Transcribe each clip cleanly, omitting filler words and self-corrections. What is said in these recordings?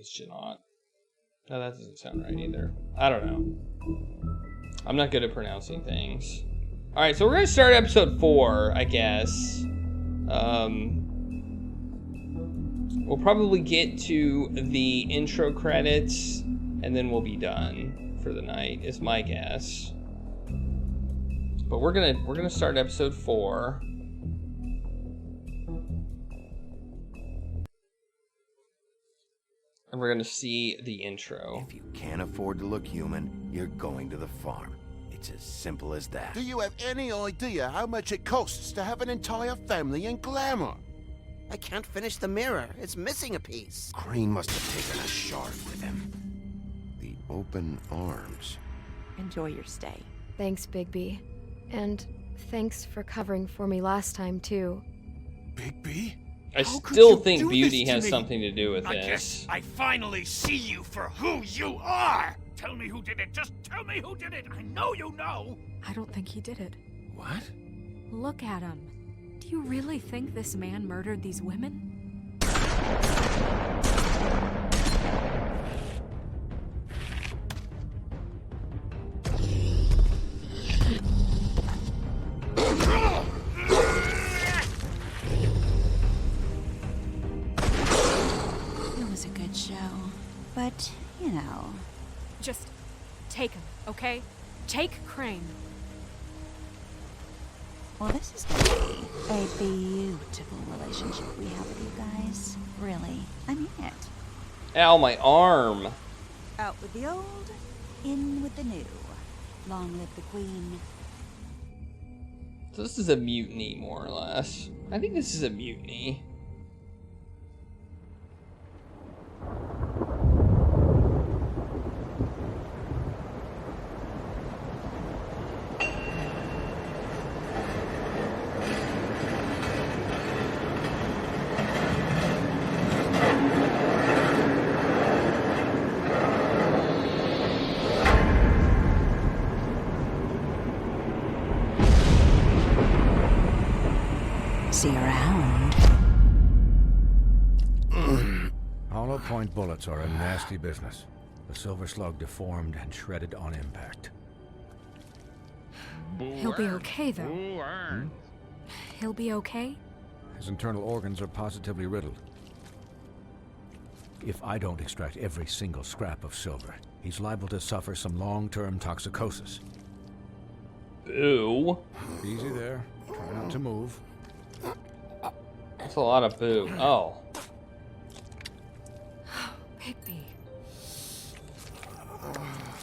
it's Janot. No, that doesn't sound right either. I don't know. I'm not good at pronouncing things. Alright, so we're going to start episode 4, I guess. We'll probably get to the intro credits, and then we'll be done for the night, is my guess. But we're gonna start episode 4. And we're gonna see the intro. If you can't afford to look human, you're going to the farm. It's as simple as that. Do you have any idea how much it costs to have an entire family in Glamour? I can't finish the mirror. It's missing a piece. Crane must have taken a shard with him. The open arms. Enjoy your stay. Thanks, Bigby. And thanks for covering for me last time, too. Bigby? I still think beauty has something to do with this. I guess I finally see you for who you are! Tell me who did it! Just tell me who did it! I know you know! I don't think he did it. What? Look at him. Do you really think this man murdered these women? It was a good show, but, you know... Just take him, okay? Take Crane. Well, this is going to be a beautiful relationship we have with you guys. Really. I mean it. Ow, my arm. Out with the old, in with the new. Long live the queen. So this is a mutiny, more or less. I think this is a mutiny. See you around. Hollow point bullets are a nasty business. The silver slug deformed and shredded on impact. He'll be okay, though. He'll be okay? His internal organs are positively riddled. If I don't extract every single scrap of silver, he's liable to suffer some long-term toxicosis. Boo. Easy there. Try not to move. That's a lot of boo. Oh. Bigby.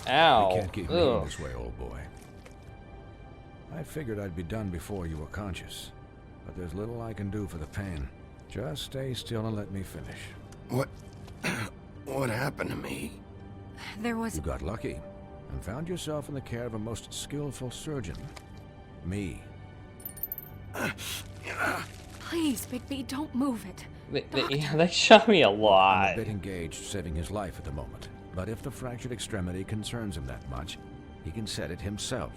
Ow. You can't keep moving this way, old boy. I figured I'd be done before you were conscious, but there's little I can do for the pain. Just stay still and let me finish. What happened to me? There was... You got lucky and found yourself in the care of a most skillful surgeon. Me. Please, Bigby, don't move it. They shot me a I'm lot. a bit engaged saving his life at the moment, but if the fractured extremity concerns him that much, he can set it himself.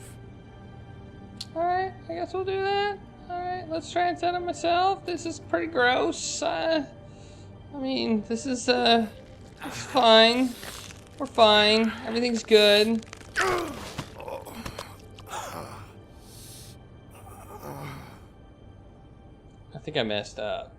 Alright, I guess we'll do that. Alright, let's try and set it myself. This is pretty gross. I mean, this is, it's fine. We're fine. Everything's good. I think I messed up.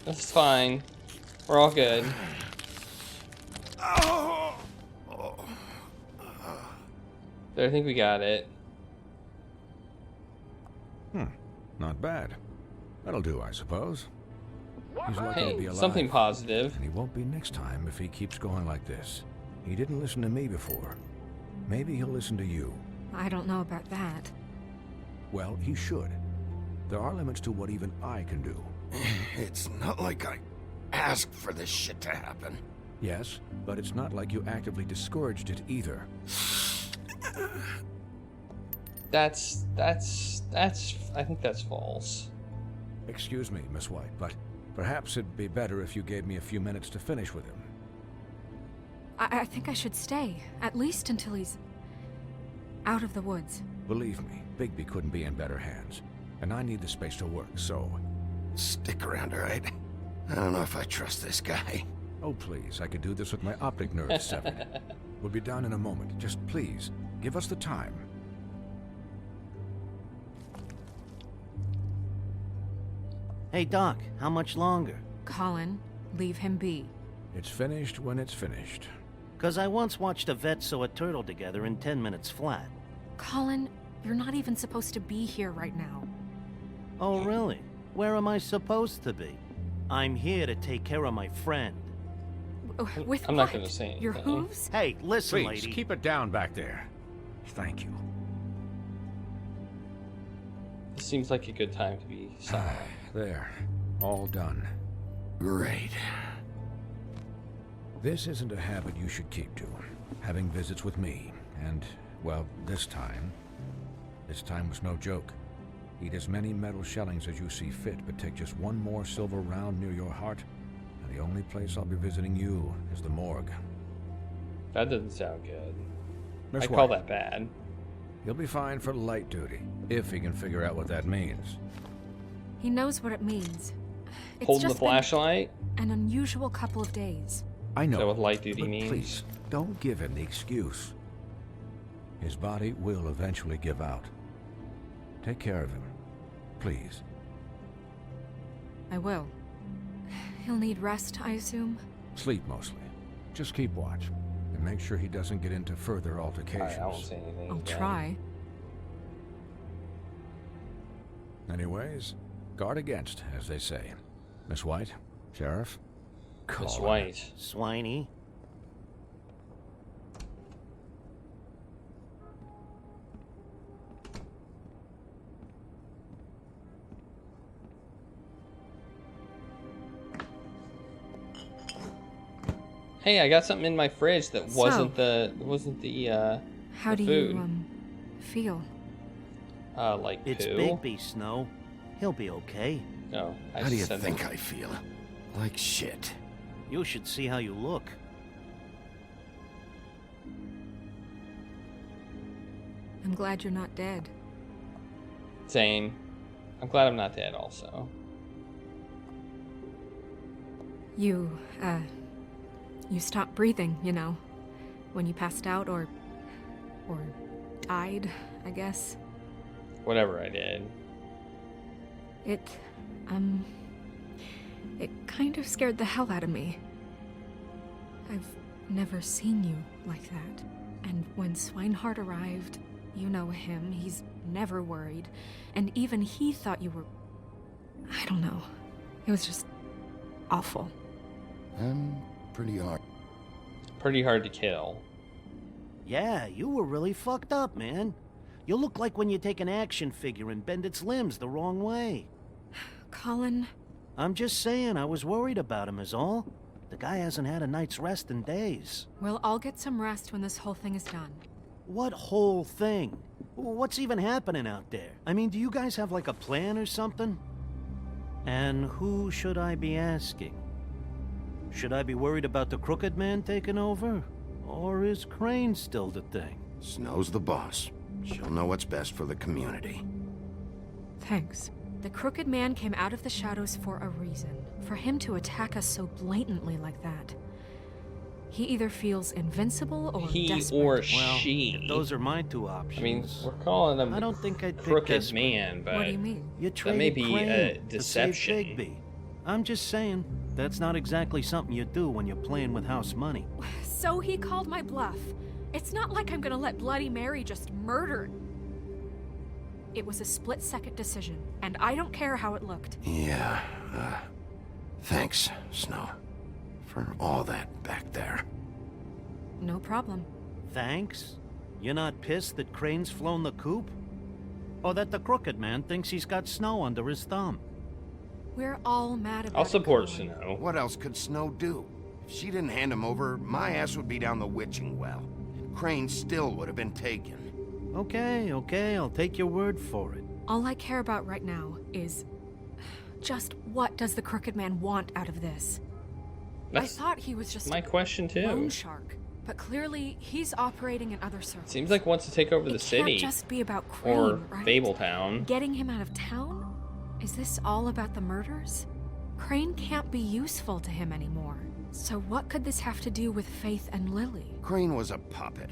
This is fine. We're all good. But I think we got it. Not bad. That'll do, I suppose. He's lucky to be Hey, alive. something positive. And he won't be next time if he keeps going like this. He didn't listen to me before. Maybe he'll listen to you. I don't know about that. Well, he should. There are limits to what even I can do. It's not like I asked for this shit to happen. Yes, but it's not like you actively discouraged it either. I think that's false. Excuse me, Miss White, but perhaps it'd be better if you gave me a few minutes to finish with him. I think I should stay, at least until he's out of the woods. Believe me, Bigby couldn't be in better hands. And I need the space to work, so... Stick around, all right? I don't know if I trust this guy. Oh, please, I could do this with my optic nerves severed. We'll be done in a moment. Just please, give us the time. Hey, Doc, how much longer? Colin, leave him be. It's finished when it's finished. 'Cause I once watched a vet sew a turtle together in 10 minutes flat. Colin, you're not even supposed to be here right now. Oh, really? Where am I supposed to be? I'm here to take care of my friend. With I'm what? not gonna say anything. Your hooves? Hey, listen, Please, lady. keep it down back there. Thank you. This seems like a good time to be silent. There. All done. Great. This isn't a habit you should keep to. Having visits with me. And, well, this time was no joke. Eat as many metal shellings as you see fit, but take just one more silver round near your heart, and the only place I'll be visiting you is the morgue. That doesn't sound good. Miss I call White, that bad. He'll be fine for light duty, if he can figure out what that means. He knows what it means. It's Holding the just been flashlight? an unusual couple of days. I know. Is that what light duty but means? Please, don't give him the excuse. His body will eventually give out. Take care of him, please. I will. He'll need rest, I assume. Sleep mostly. Just keep watch, and make sure he doesn't get into further altercations. I won't say anything. I'll again. try. Anyways, guard against, as they say. Miss White, Sheriff, Miss Colin. White. Swiney. Hey, I got something in my fridge that So- wasn't the How the do you, food. feel? Like It's poo. Bigby, Snow. He'll be okay. No, I How do you just said think that. I feel? Like shit. You should see how you look. I'm glad you're not dead. Same. I'm glad I'm not dead. Also, You stopped breathing, you know, when you passed out or died, I guess. whatever I did. It kind of scared the hell out of me. I've never seen you like that. And when Swinehart arrived, you know him, he's never worried. And even he thought you were... I don't know. It was just awful. Pretty hard. Pretty hard to kill. Yeah, you were really fucked up, man. You look like when you take an action figure and bend its limbs the wrong way. Colin, I'm just saying, I was worried about him is all. The guy hasn't had a night's rest in days. we'll all get some rest when this whole thing is done. What whole thing? What's even happening out there? I mean, do you guys have like a plan or something? And who should I be asking? Should I be worried about the Crooked Man taking over? Or is Crane still the thing? Snow's the boss. She'll know what's best for the community. Thanks. The Crooked Man came out of the shadows for a reason. For him to attack us so blatantly like that. He either feels invincible or He desperate. or Well, she. if those are my two options. I mean, we're calling him I don't think I'd pick crooked desperate. man, but What do you mean? You that may traded be Crane a to save deception. Bigby. I'm just saying, that's not exactly something you do when you're playing with house money. So he called my bluff. It's not like I'm gonna let Bloody Mary just murder. It was a split-second decision, and I don't care how it looked. Yeah, thanks, Snow. For all that back there. No problem. Thanks? You're not pissed that Crane's flown the coop? Or that the Crooked Man thinks he's got Snow under his thumb? We're all mad about I'll it, support Colin. Snow. What else could Snow do? If she didn't hand him over, my ass would be down the witching well. And Crane still would have been taken. Okay, I'll take your word for it. All I care about right now is... just what does the Crooked Man want out of this? That's I thought he was just my question a loan too. shark. But clearly, he's operating in other circles. Seems like wants to take over the city. It can't just be about Crane, or right? Fabletown. Getting him out of town? Is this all about the murders? Crane can't be useful to him anymore. So what could this have to do with Faith and Lily? Crane was a puppet,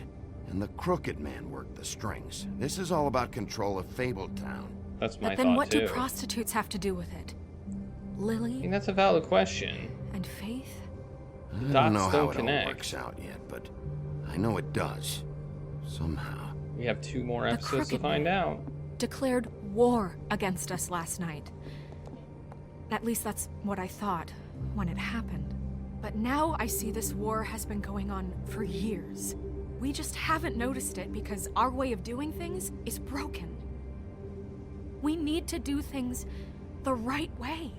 and the crooked man worked the strings. This is all about control of Fabletown. That's my But then thought what too. do prostitutes have to do with it? Lily? I think that's a valid question. And Faith? I don't Dots know don't how it connect. all works out yet, but I know it does. Somehow. We have 2 more The episodes to crooked find man out. declared war against us last night. At least that's what I thought when it happened. But now I see this war has been going on for years. We just haven't noticed it because our way of doing things is broken. We need to do things the right way.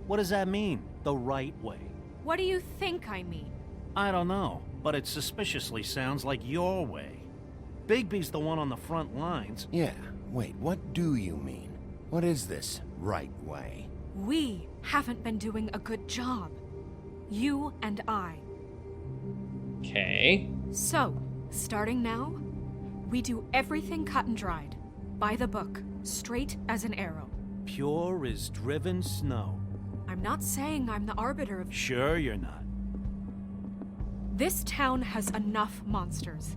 What does that mean, the right way? What do you think I mean? I don't know, but it suspiciously sounds like your way. Bigby's the one on the front lines. Yeah, wait, what do you mean? What is this right way? We haven't been doing a good job. You and I. Okay. So, starting now, we do everything cut and dried. By the book, straight as an arrow. Pure as driven snow. I'm not saying I'm the arbiter of... Sure you're not. This town has enough monsters.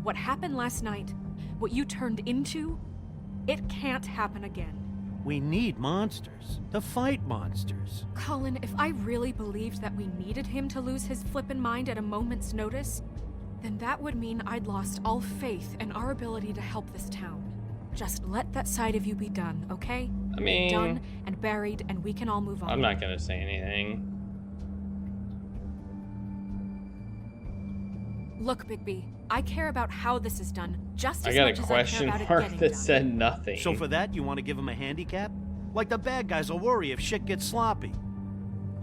What happened last night, what you turned into, it can't happen again. We need monsters. To fight monsters. Colin, if I really believed that we needed him to lose his flippin' mind at a moment's notice, then that would mean I'd lost all faith in our ability to help this town. Just let that side of you be done, okay? I mean... Done and buried, and we can all move on. I'm not gonna say anything. Look, Bigby, I care about how this is done just I as got much a as I question care about it mark getting that done. said nothing. So for that, you want to give him a handicap? Like the bad guys will worry if shit gets sloppy.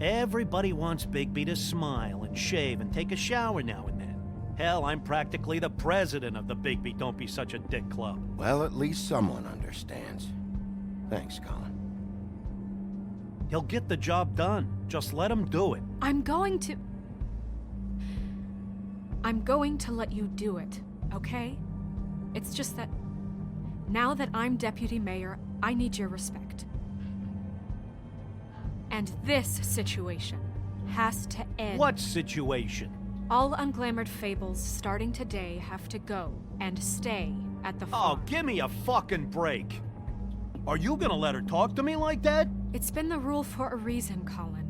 Everybody wants Bigby to smile and shave and take a shower now and then. Hell, I'm practically the president of the Bigby Don't Be Such a Dick Club. Well, at least someone understands. Thanks, Colin. He'll get the job done. Just let him do it. I'm going to let you do it, okay? It's just that now that I'm deputy mayor, I need your respect. And this situation has to end. What situation? All unglamored fables starting today have to go and stay at the farm. Oh, give me a fucking break. Are you gonna let her talk to me like that? It's been the rule for a reason, Colin.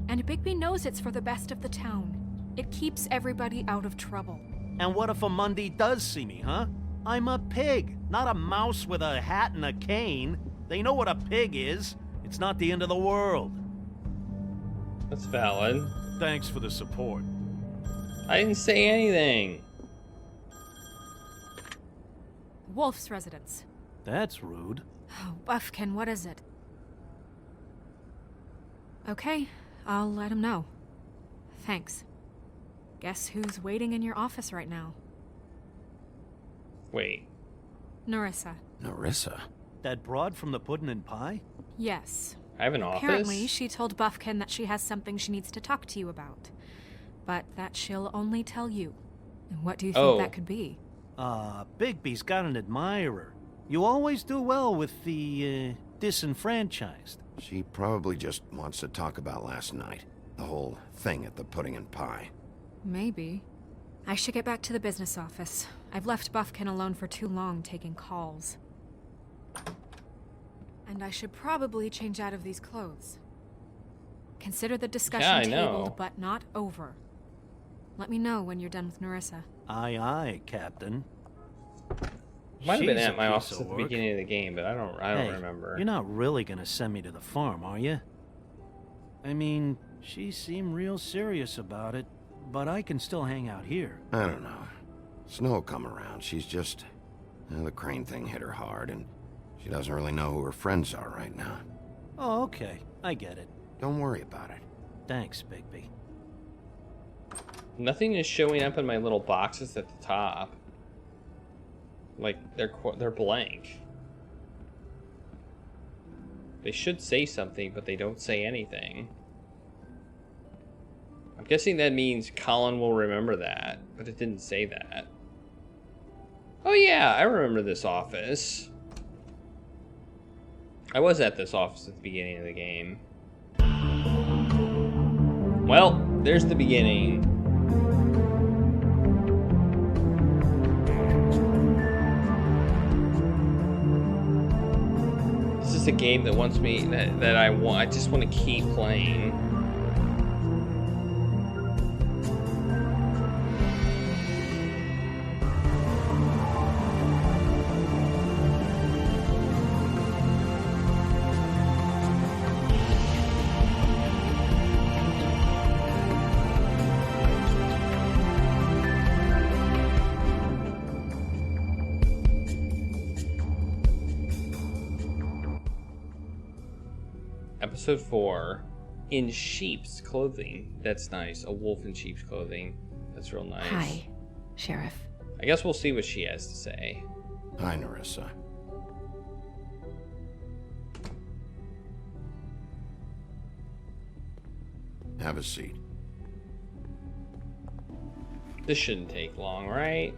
And Bigby knows it's for the best of the town. It keeps everybody out of trouble. And what if a Mundy does see me, huh? I'm a pig, not a mouse with a hat and a cane. They know what a pig is. It's not the end of the world. That's valid. Thanks for the support. I didn't say anything. Wolf's residence. That's rude. Oh, Buffkin, what is it? Okay, I'll let him know. Thanks. Guess who's waiting in your office right now? Wait. Narissa. Narissa? That broad from the puddin' and pie? Yes. I have an office? Apparently, she told Buffkin that she has something she needs to talk to you about. But that she'll only tell you. And what do you think that could be? Bigby's got an admirer. You always do well with the, disenfranchised. She probably just wants to talk about last night. The whole thing at the pudding and pie. Maybe. I should get back to the business office. I've left Buffkin alone for too long taking calls. And I should probably change out of these clothes. Consider the discussion tabled, but not over. Let me know when you're done with Narissa. Aye, aye, Captain. Might have been She's at a my piece office of at the work. beginning of the game, but I don't Hey, remember. You're not really gonna send me to the farm, are you? I mean, she seemed real serious about it, but I can still hang out here. I don't know. Snow come around. She's just... the Crane thing hit her hard, and she doesn't really know who her friends are right now. Oh, okay. I get it. Don't worry about it. Thanks, Bigby. Nothing is showing up in my little boxes at the top. Like, they're blank. They should say something, but they don't say anything. I'm Guessing that means Colin will remember that, but it didn't say that. Oh yeah, I remember this office. I was at this office at the beginning of the game. Well, there's the beginning. This is a game that wants me, that I just want to keep playing. Episode 4, in sheep's clothing. That's nice. A wolf in sheep's clothing. That's real nice. Hi, Sheriff. I guess we'll see what she has to say. Hi, Nerissa. Have a seat. This shouldn't take long, right?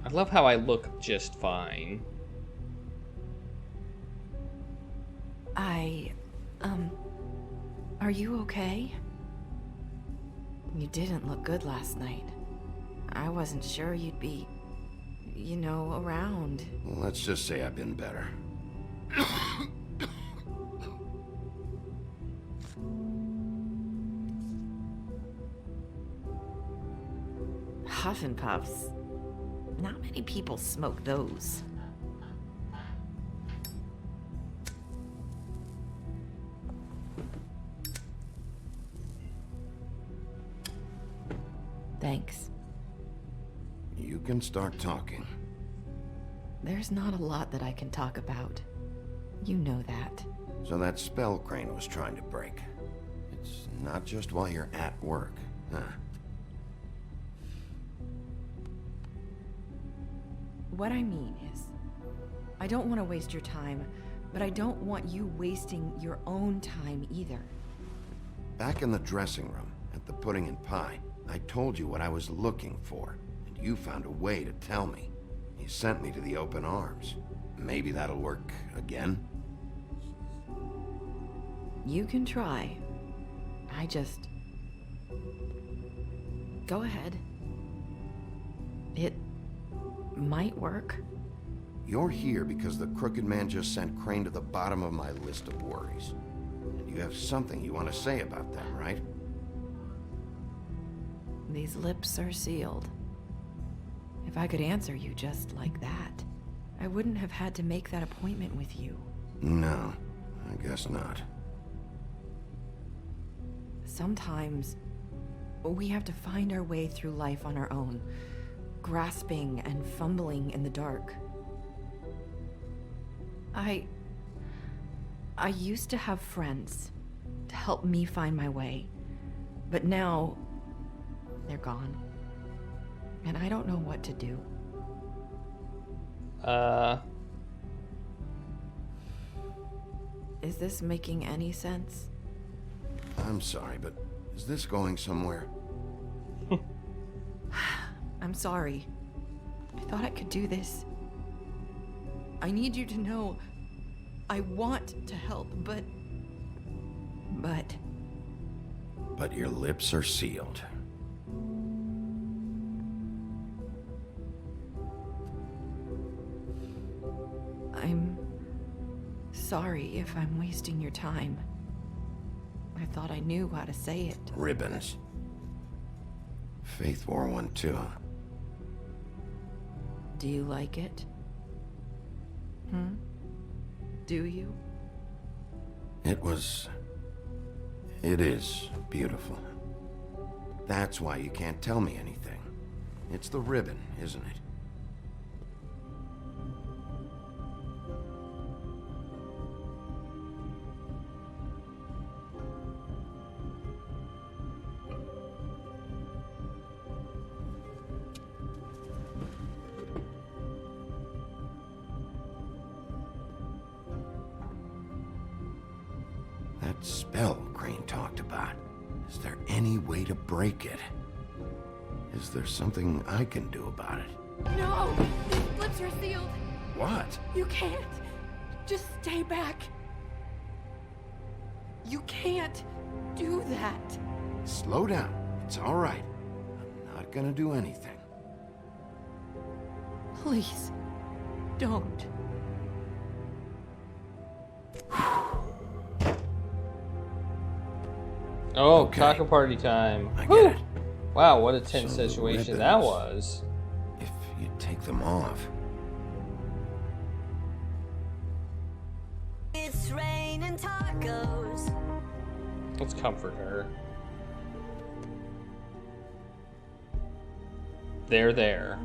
I love how I look just fine. Are you okay? You didn't look good last night. I wasn't sure you'd be, you know, around. Well, let's just say I've been better. Huff and Puffs. Not many people smoke those. Thanks. You can start talking. There's not a lot that I can talk about. You know that. So that spell Crane was trying to break. It's not just while you're at work, huh? What I mean is, I don't want to waste your time, but I don't want you wasting your own time either. Back in the dressing room, at the pudding and pie, I told you what I was looking for, and you found a way to tell me. You sent me to the open arms. Maybe that'll work again? You can try. I just... Go ahead. It might work. You're here because the Crooked Man just sent Crane to the bottom of my list of worries. And you have something you want to say about that, right? These lips are sealed. If I could answer you just like that, I wouldn't have had to make that appointment with you. No, I guess not. Sometimes, we have to find our way through life on our own, grasping and fumbling in the dark. I used to have friends to help me find my way, but now they're gone, and I don't know what to do. Is this making any sense? I'm sorry, but is this going somewhere? I'm sorry. I thought I could do this. I need you to know I want to help, but... But your lips are sealed. I'm sorry if I'm wasting your time. I thought I knew how to say it. Ribbons. Faith wore one too. Do you like it? Do you? It is beautiful. That's why you can't tell me anything. It's the ribbon, isn't it? That spell Crane talked about. Is there any way to break it? Is there something I can do about it? No! These splits are sealed! What? You can't! Just stay back! You can't do that! Slow down. It's all right. I'm not gonna do anything. Please, don't. Oh, Okay. taco party time. I Woo! get it. Wow, what a tense So the situation that ribbons. was. If you take them off. It's raining tacos. Let's comfort her. They're there.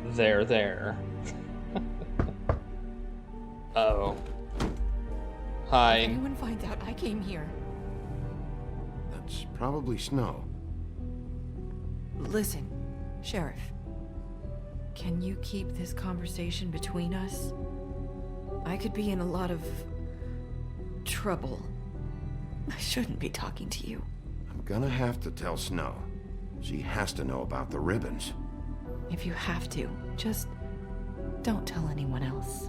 They're there. Oh. Hi. If anyone finds out I came here. That's probably snow. Listen, Sheriff. Can you keep this conversation between us? I could be in a lot of trouble. I shouldn't be talking to you. I'm gonna have to tell Snow. She has to know about the ribbons. If you have to, just don't tell anyone else.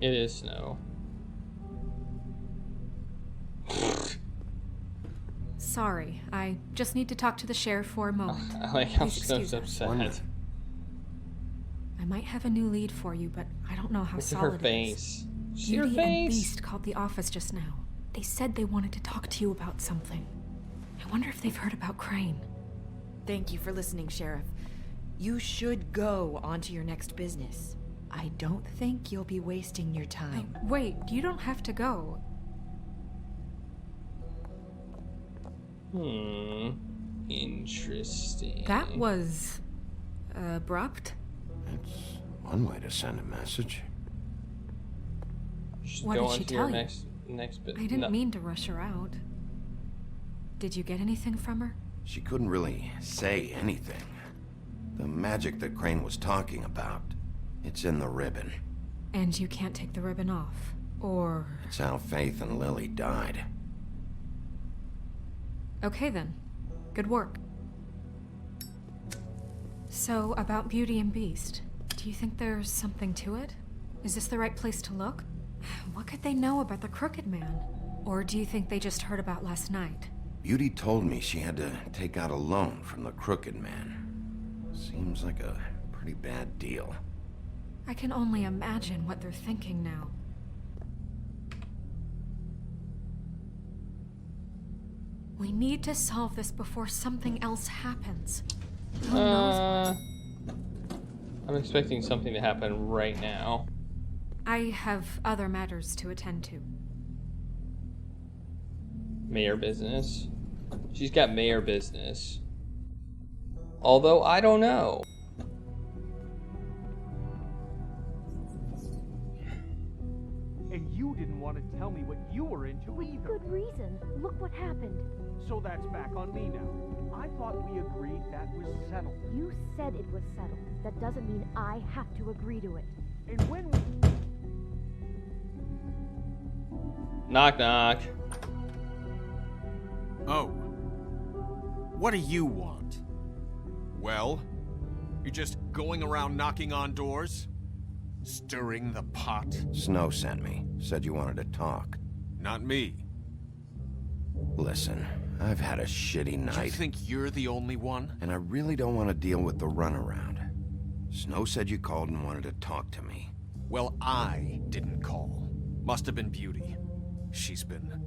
It is snow. Sorry, I just need to talk to the sheriff for a moment. I like how Please Snow's excuse us. upset. Wonder. I might have a new lead for you, but I don't know how Look at solid her it is. face. See her Beauty and face? Beast called the office just now. They said they wanted to talk to you about something. I wonder if they've heard about Crane. Thank you for listening, Sheriff. You should go on to your next business. I don't think you'll be wasting your time. Wait, you don't have to go. Interesting. That was abrupt. It's one way to send a message. Should What go did on she to your tell you? next bit. I didn't No. mean to rush her out. Did you get anything from her? She couldn't really say anything. The magic that Crane was talking about, it's in the ribbon. And you can't take the ribbon off. Or... It's how Faith and Lily died. Okay then. Good work. So, about Beauty and Beast, do you think there's something to it? Is this the right place to look? What could they know about the Crooked Man? Or do you think they just heard about last night? Beauty told me she had to take out a loan from the Crooked Man. Seems like a pretty bad deal. I can only imagine what they're thinking now. We need to solve this before something else happens. Who knows? I'm expecting something to happen right now. I have other matters to attend to. Mayor business. She's got mayor business. Although, I don't know. And you didn't want to tell me what you were into either. Good reason. Look what happened. So that's back on me now. I thought we agreed that was settled. You said it was settled. That doesn't mean I have to agree to it. And when we... Knock knock. Oh. What do you want? Well? You're just going around knocking on doors? Stirring the pot? Snow sent me. Said you wanted to talk. Not me. Listen, I've had a shitty night. You think you're the only one? And I really don't want to deal with the runaround. Snow said you called and wanted to talk to me. Well, I didn't call. Must have been Beauty. She's been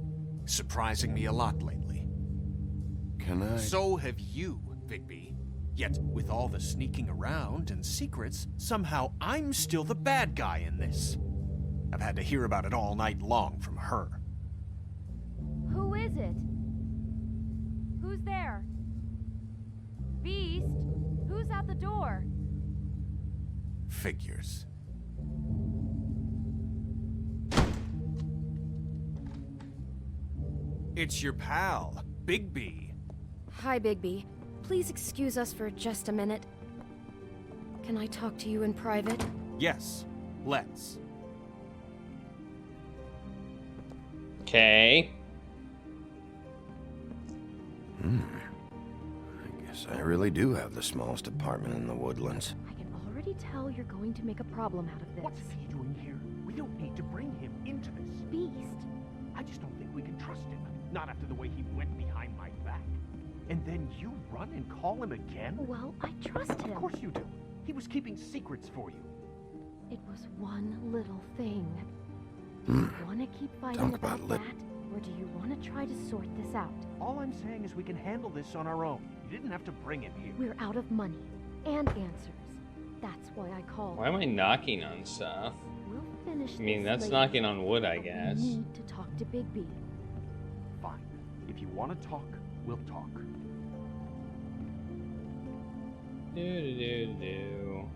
surprising me a lot lately. Can I... So have you, Bigby. Yet, with all the sneaking around and secrets, somehow I'm still the bad guy in this. I've had to hear about it all night long from her. Who is it? Who's there? Beast? Who's at the door? Figures. It's your pal, Bigby. Hi, Bigby. Please excuse us for just a minute. Can I talk to you in private? Yes, let's. Okay. I guess I really do have the smallest apartment in the Woodlands. I can already tell you're going to make a problem out of this. What's he doing here? We don't need to bring him into this. Beast. I just don't think we can trust him. Not after the way he went behind my back. And then you run and call him again? Well, I trust him. Of course you do. He was keeping secrets for you. It was one little thing. Do you want to keep fighting Talk about about that, or do you want to try to sort this out? All I'm saying is we can handle this on our own. You didn't have to bring him here. We're out of money and answers. That's why I called. Why am I knocking on stuff? We'll finish I mean, this that's later, knocking on wood, I but guess. We need to talk to Bigby. Fine. If you want to talk, we'll talk. Do.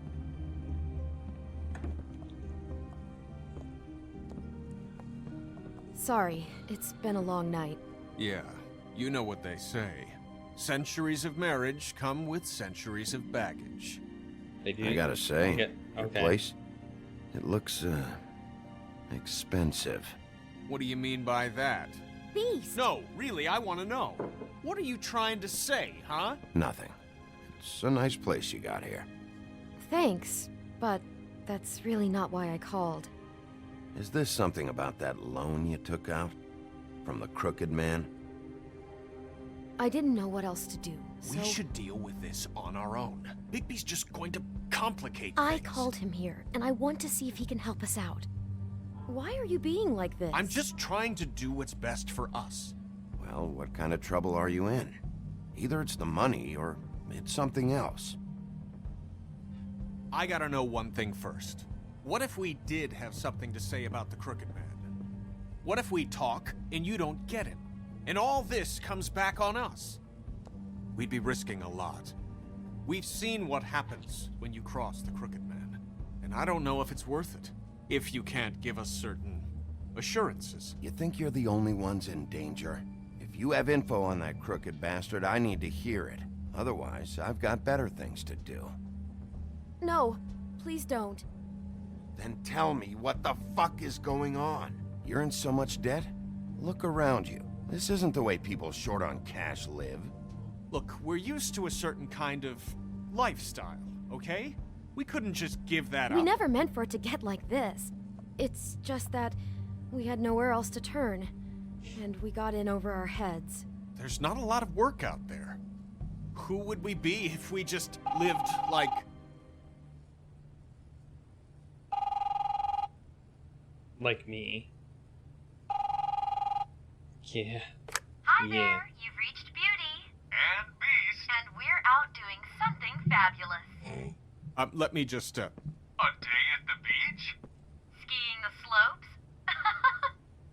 Sorry, it's been a long night. Yeah, you know what they say. Centuries of marriage come with centuries of baggage. They do. I gotta say, your Okay. place, it looks, expensive. What do you mean by that? Beast! No, really, I want to know. What are you trying to say, huh? Nothing. It's a nice place you got here. Thanks, but that's really not why I called. Is this something about that loan you took out? From the crooked man? I didn't know what else to do, so... We should deal with this on our own. Bigby's just going to complicate I things. called him here, and I want to see if he can help us out. Why are you being like this? I'm just trying to do what's best for us. Well, what kind of trouble are you in? Either it's the money, or it's something else. I gotta know one thing first. What if we did have something to say about the Crooked Man? What if we talk, and you don't get him? And all this comes back on us? We'd be risking a lot. We've seen what happens when you cross the Crooked Man. And I don't know if it's worth it. If you can't give us certain assurances. You think you're the only ones in danger? If you have info on that crooked bastard, I need to hear it. Otherwise, I've got better things to do. No, please don't. Then tell me what the fuck is going on? You're in so much debt? Look around you. This isn't the way people short on cash live. Look, we're used to a certain kind of lifestyle, okay? We couldn't just give that up. We never meant for it to get like this. It's just that we had nowhere else to turn, and we got in over our heads. There's not a lot of work out there. Who would we be if we just lived like... Like me. Yeah. Hi Yeah. there, you've reached Beauty. And Beast. And we're out doing something fabulous. let me just, A day at the beach? Skiing the slopes?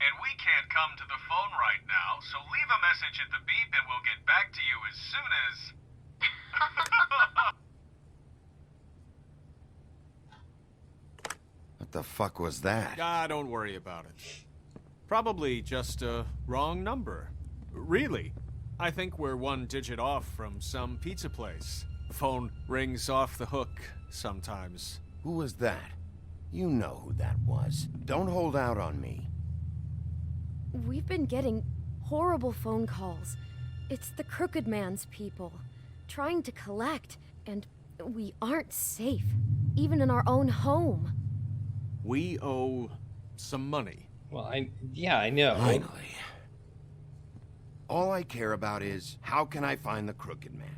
And we can't come to the phone right now, so leave a message at the beep and we'll get back to you as soon as... What the fuck was that? don't worry about it. Probably just a wrong number. Really. I think we're one digit off from some pizza place. The phone rings off the hook sometimes. Who was that? You know who that was. Don't hold out on me. We've been getting horrible phone calls. It's the Crooked Man's people, trying to collect, and we aren't safe, even in our own home. We owe some money. Well, I know. Finally. All I care about is, how can I find the Crooked Man?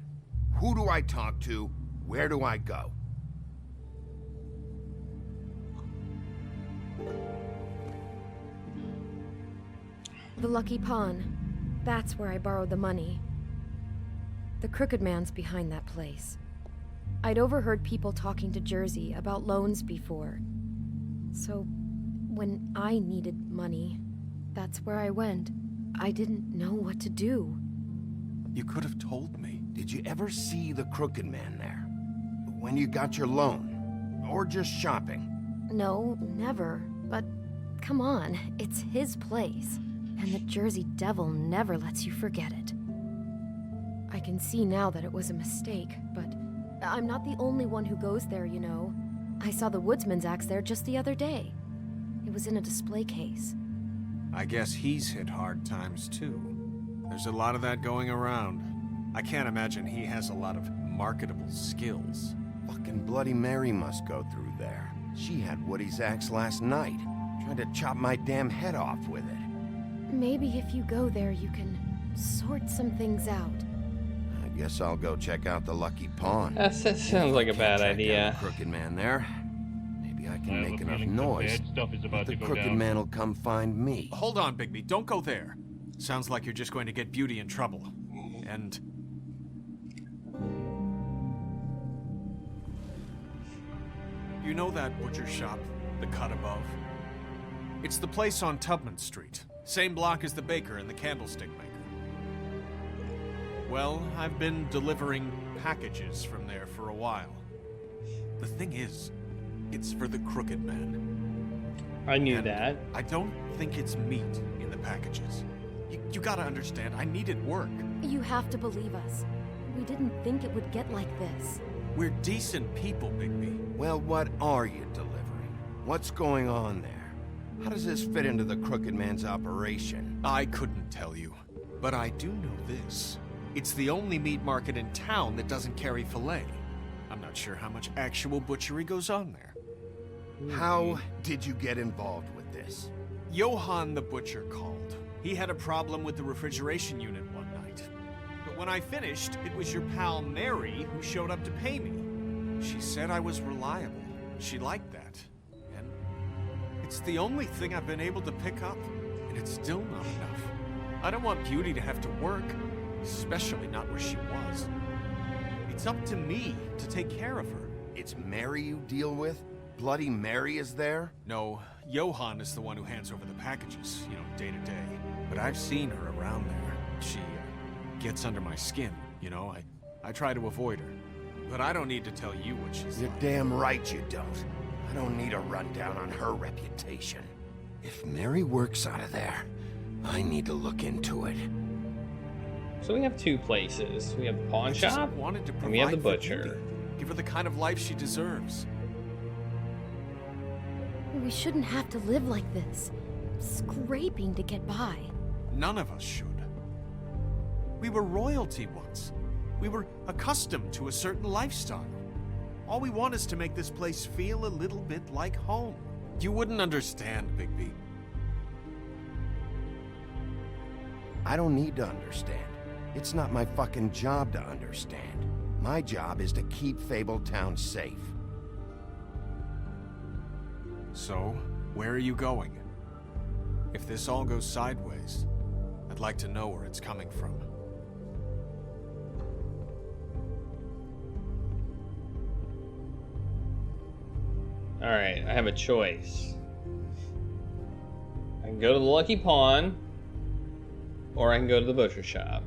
Who do I talk to? Where do I go? The Lucky Pawn. That's where I borrowed the money. The Crooked Man's behind that place. I'd overheard people talking to Jersey about loans before. So, when I needed money, that's where I went. I didn't know what to do. You could have told me. Did you ever see the Crooked Man there? When you got your loan? Or just shopping? No, never. But come on, it's his place. And the Jersey Devil never lets you forget it. I can see now that it was a mistake, but I'm not the only one who goes there, you know. I saw the Woodsman's axe there just the other day. It was in a display case. I guess he's hit hard times too. There's a lot of that going around. I can't imagine he has a lot of marketable skills. Fucking Bloody Mary must go through there. She had Woody's axe last night. Tried to chop my damn head off with it. Maybe if you go there, you can sort some things out. I guess I'll go check out the Lucky Pawn. That sounds like a bad idea. Crooked man there. Maybe I can make enough noise. The Crooked Man will come find me. Hold on, Bigby. Don't go there. Sounds like you're just going to get Beauty in trouble. And... You know that butcher shop, the cut above? It's the place on Tubman Street. Same block as the baker and the candlestick maker. Well, I've been delivering packages from there for a while. The thing is, it's for the Crooked Man. I knew that. I don't think it's meat in the packages. You gotta understand, I needed work. You have to believe us. We didn't think it would get like this. We're decent people, Bigby. Well, what are you delivering? What's going on there? How does this fit into the Crooked Man's operation? I couldn't tell you, but I do know this. It's the only meat market in town that doesn't carry filet. I'm not sure how much actual butchery goes on there. How did you get involved with this? Johann the butcher called. He had a problem with the refrigeration unit one night. But when I finished, it was your pal Mary who showed up to pay me. She said I was reliable. She liked that. And it's the only thing I've been able to pick up, and it's still not enough. I don't want Beauty to have to work, especially not where she was. It's up to me to take care of her. It's Mary you deal with? Bloody Mary is there? No, Johann is the one who hands over the packages, day to day. But I've seen her around there. She gets under my skin, I try to avoid her. But I don't need to tell you what she's You're like. damn right you don't. I don't need a rundown on her reputation. If Mary works out of there, I need to look into it. So we have two places. We have the pawn shop, wanted to and we have the provide for butcher. Beauty. Give her the kind of life she deserves. We shouldn't have to live like this, scraping to get by. None of us should. We were royalty once. We were accustomed to a certain lifestyle. All we want is to make this place feel a little bit like home. You wouldn't understand, Bigby. I don't need to understand. It's not my fucking job to understand. My job is to keep Fabletown safe. So, where are you going? If this all goes sideways, I'd like to know where it's coming from. Alright, I have a choice. I can go to the Lucky Pawn, or I can go to the butcher shop.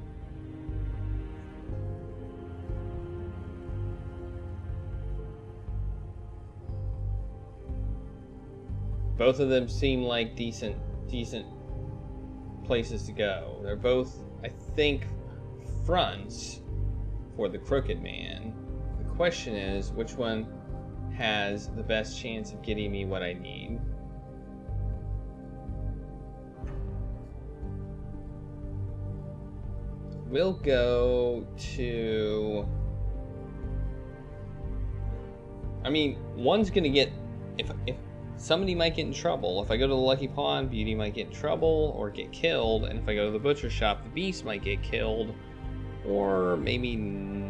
Both of them seem like decent places to go. They're both, I think, fronts for the Crooked Man. The question is, which one has the best chance of getting me what I need? We'll go to... I mean, one's gonna get... If somebody might get in trouble. If I go to the Lucky Pawn, Beauty might get in trouble or get killed. And if I go to the butcher shop, the beast might get killed. Or maybe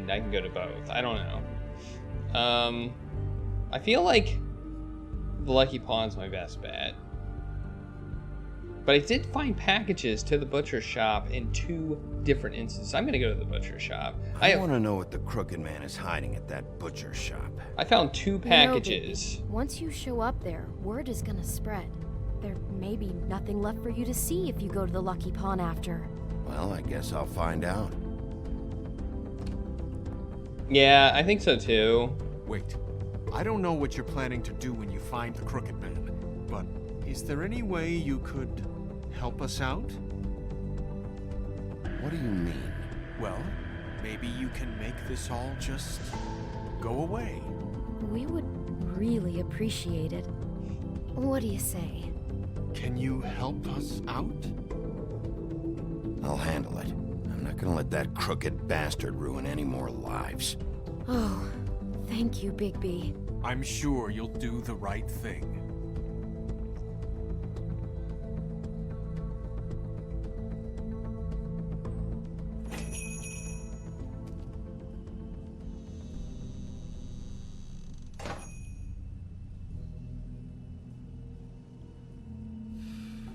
I can go to both. I don't know. I feel like the Lucky Pawn's my best bet. But I did find packages to the butcher shop in 2 different instances. I'm going to go to the butcher shop. I want to know what the Crooked Man is hiding at that butcher shop. I found 2 packages. Once you show up there, word is gonna spread. There may be nothing left for you to see if you go to the Lucky Pawn after. Well, I guess I'll find out. Yeah, I think so too. Wait, I don't know what you're planning to do when you find the Crooked Man, but is there any way you could help us out? What do you mean? Well, maybe you can make this all just go away. We would really appreciate it. What do you say? Can you help us out? I'll handle it. I'm not gonna let that crooked bastard ruin any more lives. Oh, thank you, Bigby. I'm sure you'll do the right thing.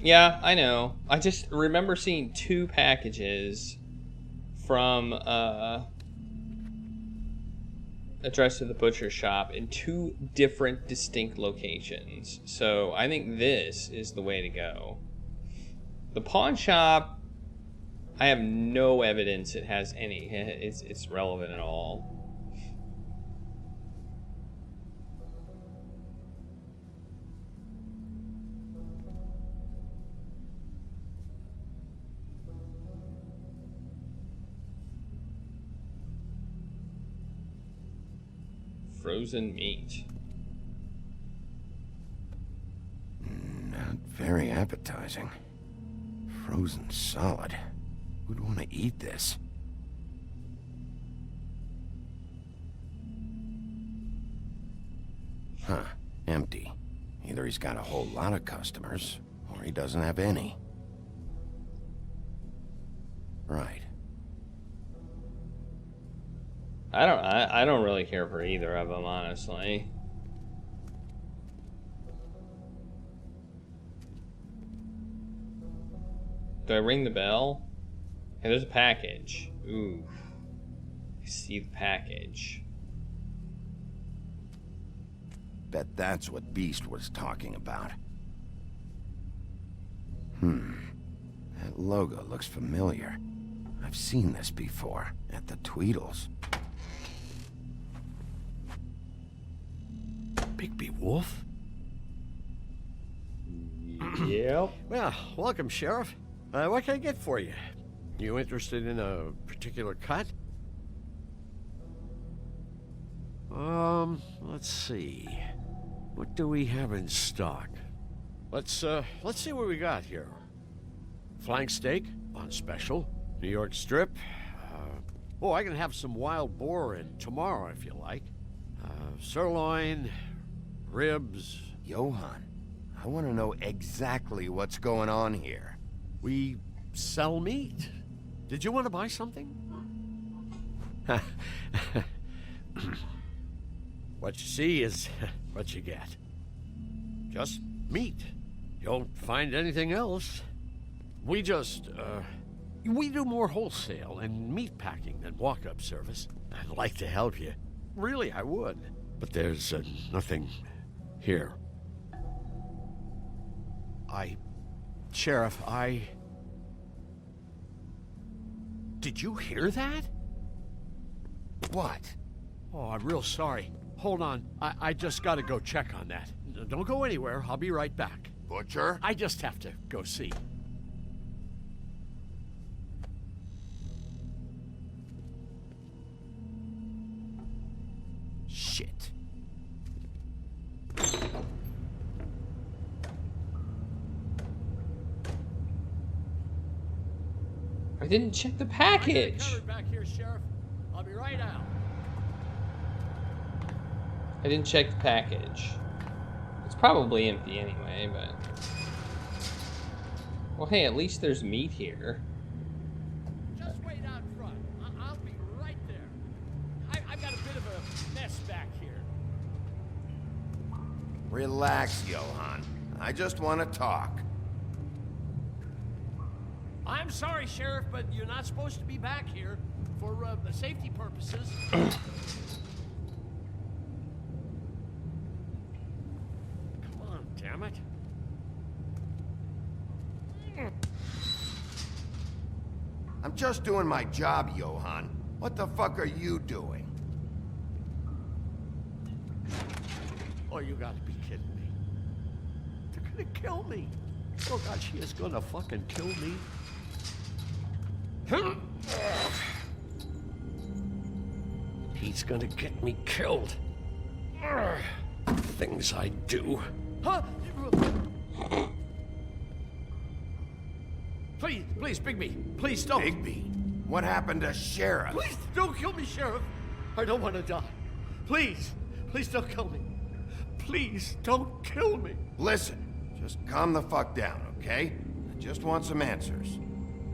Yeah, I know. I just remember seeing 2 packages from addressed to the butcher shop in 2 different distinct locations. So I think this is the way to go. The pawn shop, I have no evidence it has any. It's relevant at all. Frozen meat. Not very appetizing. Frozen solid. Who'd want to eat this? Huh. Empty. Either he's got a whole lot of customers, or he doesn't have any. Right. I don't really care for either of them, honestly. Do I ring the bell? Hey, there's a package. Ooh. I see the package. Bet that's what Beast was talking about. That logo looks familiar. I've seen this before, at the Tweedles. Bigby Wolf? Yep. Well, welcome, Sheriff. What can I get for you? You interested in a particular cut? Let's see. What do we have in stock? Let's see what we got here. Flank steak on special. New York strip. I can have some wild boar in tomorrow if you like. Sirloin, ribs. Johann, I want to know exactly what's going on here. We sell meat. Did you want to buy something? What you see is what you get. Just meat. You don't find anything else. We do more wholesale and meat packing than walk-up service. I'd like to help you. Really, I would. But there's nothing here. Sheriff, Did you hear that? What? Oh, I'm real sorry. Hold on. I just gotta go check on that. Don't go anywhere. I'll be right back. Butcher? I just have to go see. Shit. I didn't check the package. Covered back here, Sheriff. I'll be right out. I didn't check the package. It's probably empty anyway, but... Well, hey, at least there's meat here. Just wait out front. I'll be right there. I've got a bit of a mess back here. Relax, Johann. I just want to talk. I'm sorry, Sheriff, but you're not supposed to be back here for safety purposes. Come on, damn it. I'm just doing my job, Johann. What the fuck are you doing? Oh, you gotta be kidding me. They're gonna kill me. Oh, God, she is gonna fucking kill me. He's gonna get me killed. Things I do. Huh? Please, please, Bigby, please don't. Bigby? What happened to Sheriff? Please don't kill me, Sheriff. I don't want to die. Please, please don't kill me. Please don't kill me. Listen, just calm the fuck down, okay? I just want some answers.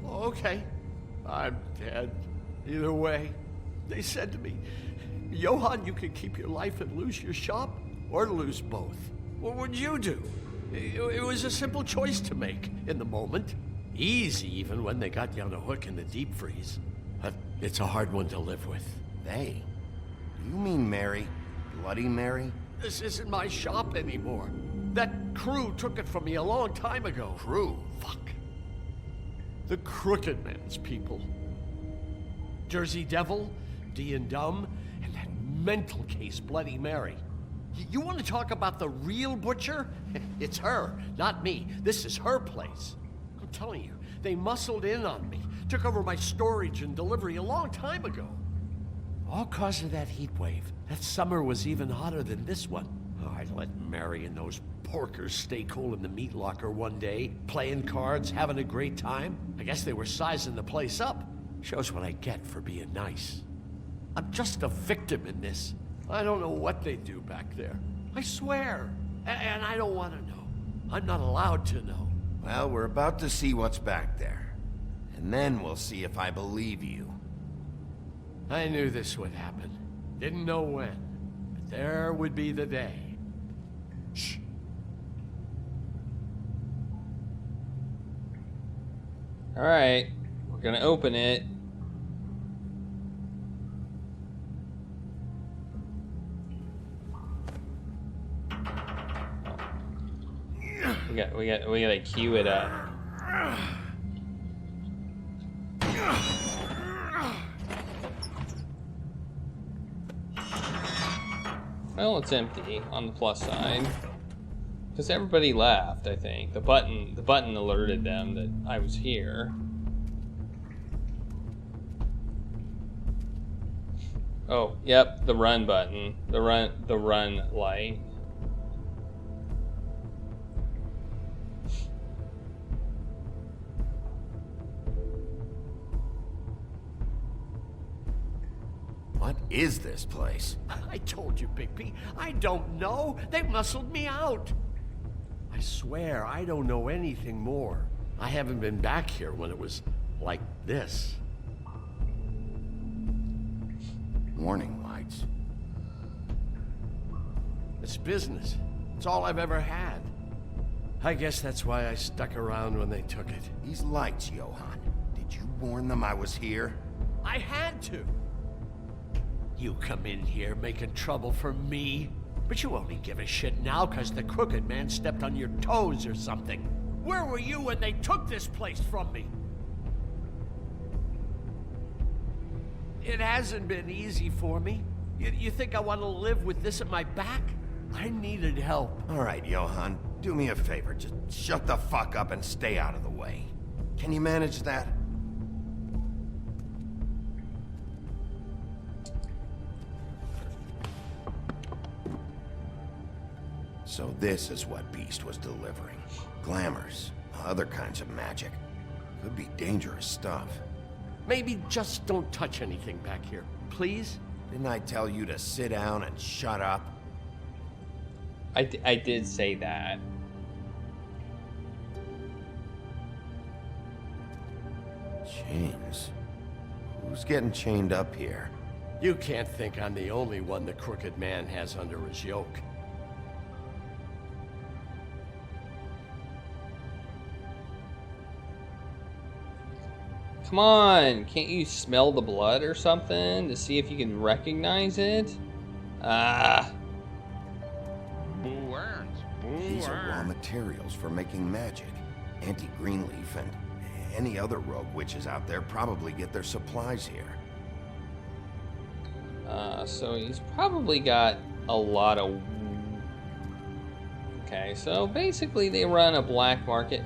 Okay, I'm dead. Either way, they said to me, Johann, you can keep your life and lose your shop, or lose both. What would you do? It was a simple choice to make in the moment. Easy, even when they got you on a hook in the deep freeze. But it's a hard one to live with. They? Do you mean Mary? Bloody Mary? This isn't my shop anymore. That crew took it from me a long time ago. Crew? Fuck. The Crooked Man's people. Jersey Devil, D and Dumb, and that mental case, Bloody Mary. You want to talk about the real butcher? It's her, not me. This is her place. I'm telling you, they muscled in on me, took over my storage and delivery a long time ago. All cause of that heat wave. That summer was even hotter than this one. Oh, I let Mary and those porkers stay cool in the meat locker one day, playing cards, having a great time. I guess they were sizing the place up. Shows what I get for being nice. I'm just a victim in this. I don't know what they do back there. I swear. And I don't want to know. I'm not allowed to know. Well, we're about to see what's back there. And then we'll see if I believe you. I knew this would happen. Didn't know when. But there would be the day. Shh. Alright, we're gonna open it. We gotta queue it up. Well, it's empty on the plus side. Because everybody left, I think. The button alerted them that I was here. Oh, yep, the run button. The run light. What is this place? I told you, Bigby. I don't know. They muscled me out. I swear, I don't know anything more. I haven't been back here when it was like this. Warning lights. It's business. It's all I've ever had. I guess that's why I stuck around when they took it. These lights, Johann. Did you warn them I was here? I had to. You come in here making trouble for me, but you only give a shit now because the Crooked Man stepped on your toes or something. Where were you when they took this place from me? It hasn't been easy for me. You think I want to live with this at my back? I needed help. All right, Johann, do me a favor. Just shut the fuck up and stay out of the way. Can you manage that? So this is what Beast was delivering. Glamours, other kinds of magic. Could be dangerous stuff. Maybe just don't touch anything back here, please? Didn't I tell you to sit down and shut up? I did say that. Chains? Who's getting chained up here? You can't think I'm the only one the Crooked Man has under his yoke. Come on, can't you smell the blood or something to see if you can recognize it? Ah. These are raw materials for making magic. Auntie Greenleaf and any other rogue witches out there probably get their supplies here. So he's probably got a lot of... Okay, so basically they run a black market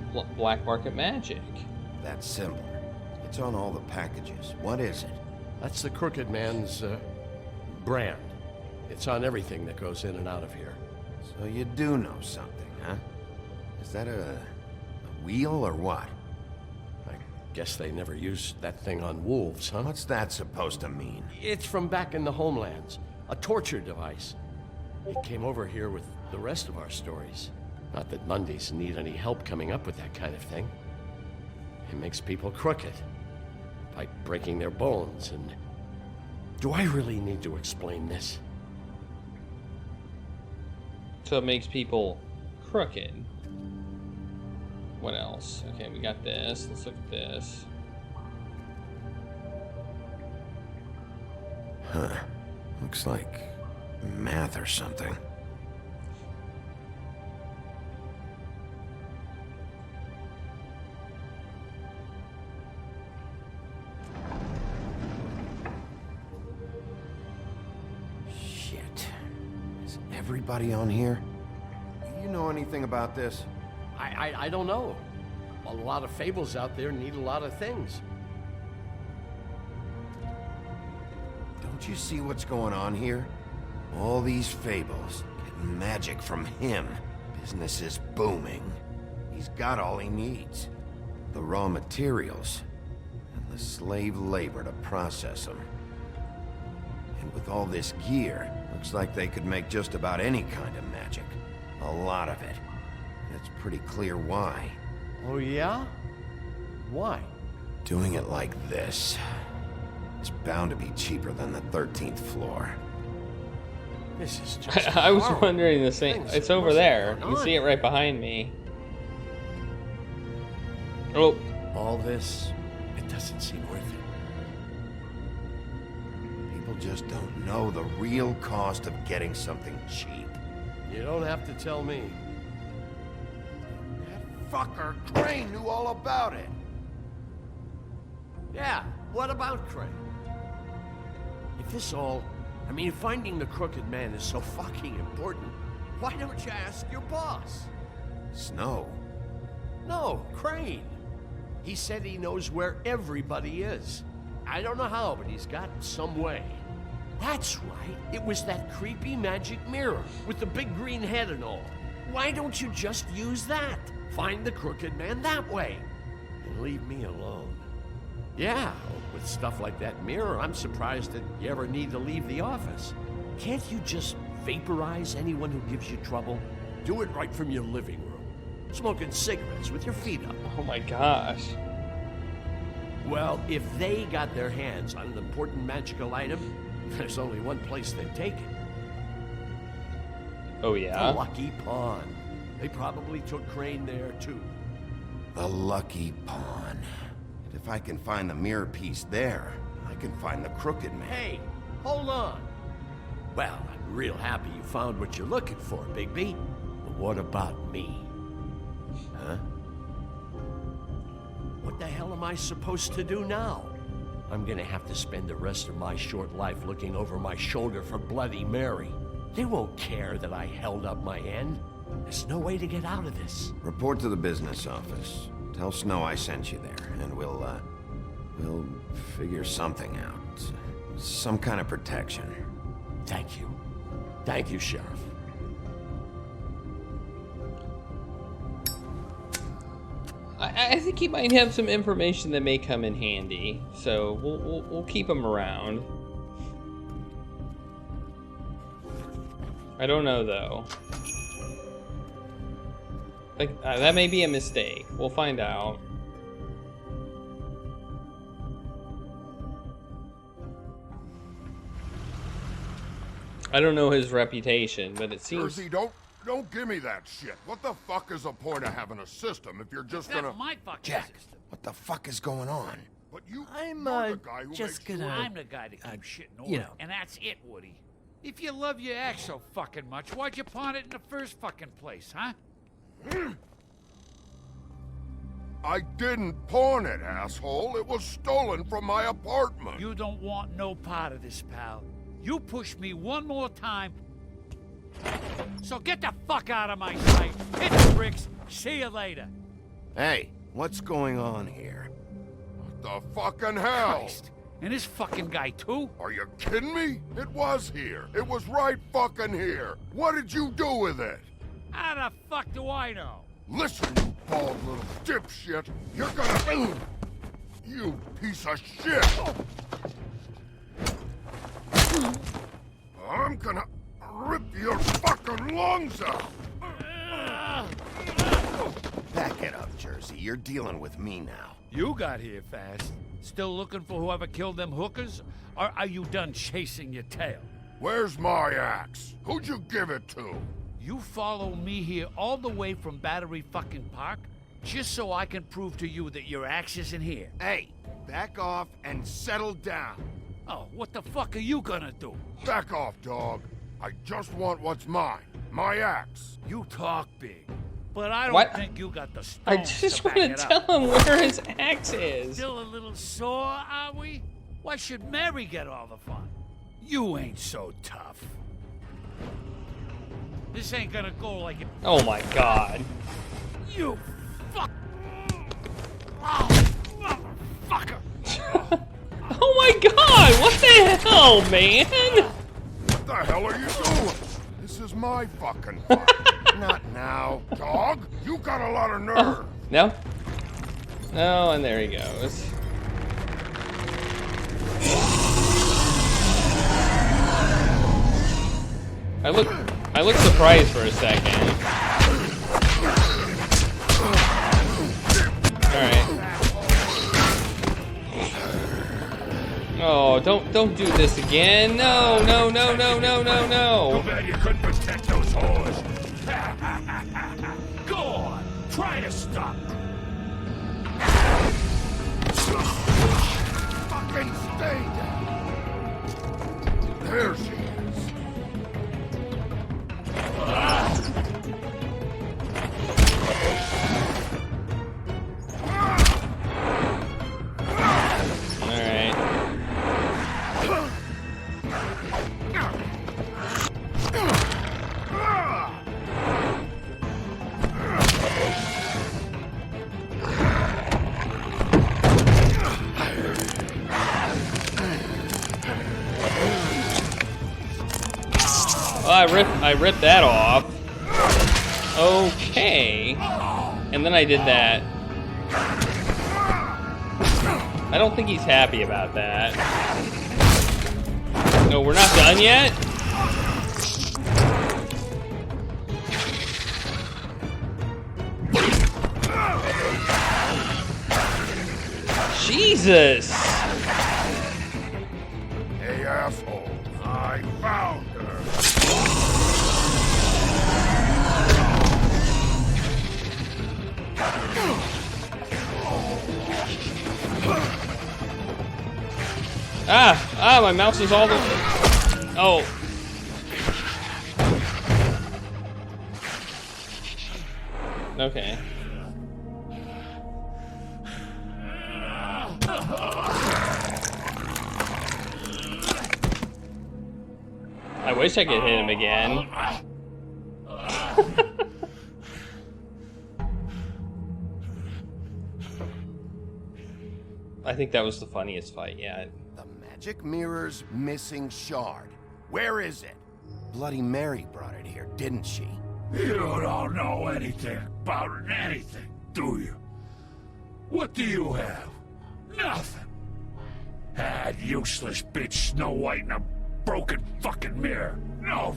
magic. That symbol. It's on all the packages. What is it? That's the Crooked Man's, brand. It's on everything that goes in and out of here. So you do know something, huh? Is that a wheel or what? I Guess they never used that thing on wolves, huh? What's that supposed to mean? It's from back in the Homelands. A torture device. It came over here with the rest of our stories. Not that Mundies need any help coming up with that kind of thing. It makes people crooked. By breaking their bones and... Do I really need to explain this? So it makes people crooked. What else? Okay, we got this. Let's look at this. Huh. Looks like math or something. Shit. Is everybody on here? Do you know anything about this? I don't know. A lot of fables out there need a lot of things. Don't you see what's going on here? All these fables, getting magic from him. Business is booming. He's got all he needs. The raw materials, and the slave labor to process them. And with all this gear, looks like they could make just about any kind of magic. A lot of it. It's pretty clear why. Oh yeah? Why? Doing it like this. It's bound to be cheaper than the 13th floor. This is just I was wondering the same. It's over there. You can see it right behind me. Oh. All this, it doesn't seem worth it. People just don't know the real cost of getting something cheap. You don't have to tell me. That fucker Crane knew all about it. Yeah, what about Crane? If this all... I mean, finding the Crooked Man is so fucking important, why don't you ask your boss? Snow? No, Crane. He said he knows where everybody is. I don't know how, but he's got some way. That's right. It was that creepy magic mirror with the big green head and all. Why don't you just use that? Find the Crooked Man that way. And leave me alone. Yeah, with stuff like that mirror, I'm surprised that you ever need to leave the office. Can't you just vaporize anyone who gives you trouble? Do it right from your living room. Smoking cigarettes with your feet up. Oh my gosh. Well, if they got their hands on an important magical item, there's only one place they'd take it. Oh yeah? The Lucky Pawn. They probably took Crane there too. The Lucky Pawn. If I can find the mirror piece there, I can find the Crooked Man. Hey, hold on. Well, I'm real happy you found what you're looking for, Bigby. But what about me? Huh? What the hell am I supposed to do now? I'm gonna have to spend the rest of my short life looking over my shoulder for Bloody Mary. They won't care that I held up my end. There's no way to get out of this. Report to the business office. Tell Snow I sent you there, and we'll figure something out. Some kind of protection. Thank you. Thank you, Sheriff. I think he might have some information that may come in handy, so we'll keep him around. I don't know though. Like that may be a mistake. We'll find out. I don't know his reputation, but it seems. Jersey, don't give me that shit. What the fuck is the point of having a system if you're just gonna... That's my fucking Jack, system. what the fuck is going on? But you, I'm you're the guy who just makes gonna... sure- I'm the guy to keep shit in order. you know. And that's it, Woody. If you love your ex so fucking much, why'd you pawn it in the first fucking place, huh? I didn't pawn it, asshole. It was stolen from my apartment. You don't want no part of this, pal. You push me one more time, so get the fuck out of my sight. Hit the bricks. See you later. Hey, what's going on here? What the fucking hell? Christ. And this fucking guy, too? Are you kidding me? It was here. It was right fucking here. What did you do with it? How the fuck do I know? Listen, you bald little dipshit. You're gonna... You piece of shit! I'm gonna rip your fucking lungs out! Back it up, Jersey. You're dealing with me now. You got here fast. Still looking for whoever killed them hookers? Or are you done chasing your tail? Where's my axe? Who'd you give it to? You follow me here all the way from Battery fucking Park just so I can prove to you that your axe isn't here. Hey, back off and settle down. Oh, what the fuck are you gonna do? Back off, dog. I just want what's mine. My axe. You talk big, but I don't What? think you got the stones I just to back want it to up. tell him where his axe is. Still a little sore, are we? Why should Mary get all the fun? You ain't so tough. This ain't gonna go like it. Oh my god. You fuck. Oh, motherfucker. Oh my god, what the hell, man? What the hell are you doing? This is my fucking fight. Not now, dog. You got a lot of nerve. Oh, no? Oh, and there he goes. I look surprised for a second. Alright. Oh, don't do this again. No, no, no, no, no, no, no. Too bad you couldn't protect those whores. Go on, try to stop. Fucking stay down. There she is. Alright. Oh, I ripped that off. Okay. And then I did that. I don't think he's happy about that. No, we're not done yet? Jesus! Hey, asshole. I found her. My mouse is all the... Oh. Okay. I wish I could hit him again. I think that was the funniest fight yet. The magic mirror's missing shard. Where is it? Bloody Mary brought it here, didn't she? You don't know anything about anything, do you? What do you have? Nothing. That useless bitch Snow White and a broken fucking mirror. No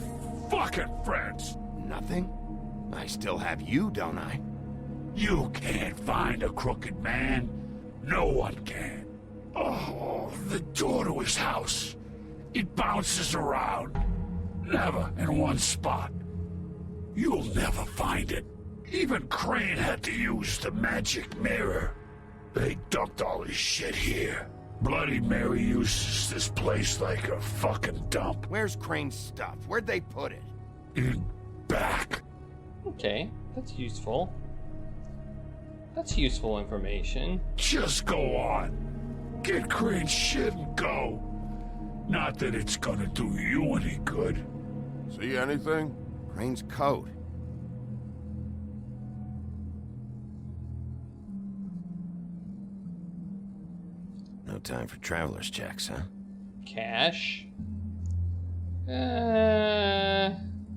fucking friends. Nothing? I still have you, don't I? You can't find a crooked man. No one can. Oh, the door to his house. It bounces around. Never in one spot. You'll never find it. Even Crane had to use the magic mirror. They dumped all his shit here. Bloody Mary uses this place like a fucking dump. Where's Crane's stuff? Where'd they put it? In back. Okay, that's useful. That's useful information. Just go on. Get Crane's shit and go. Not that it's gonna do you any good. See anything? Crane's coat. No time for traveler's checks, huh? Cash.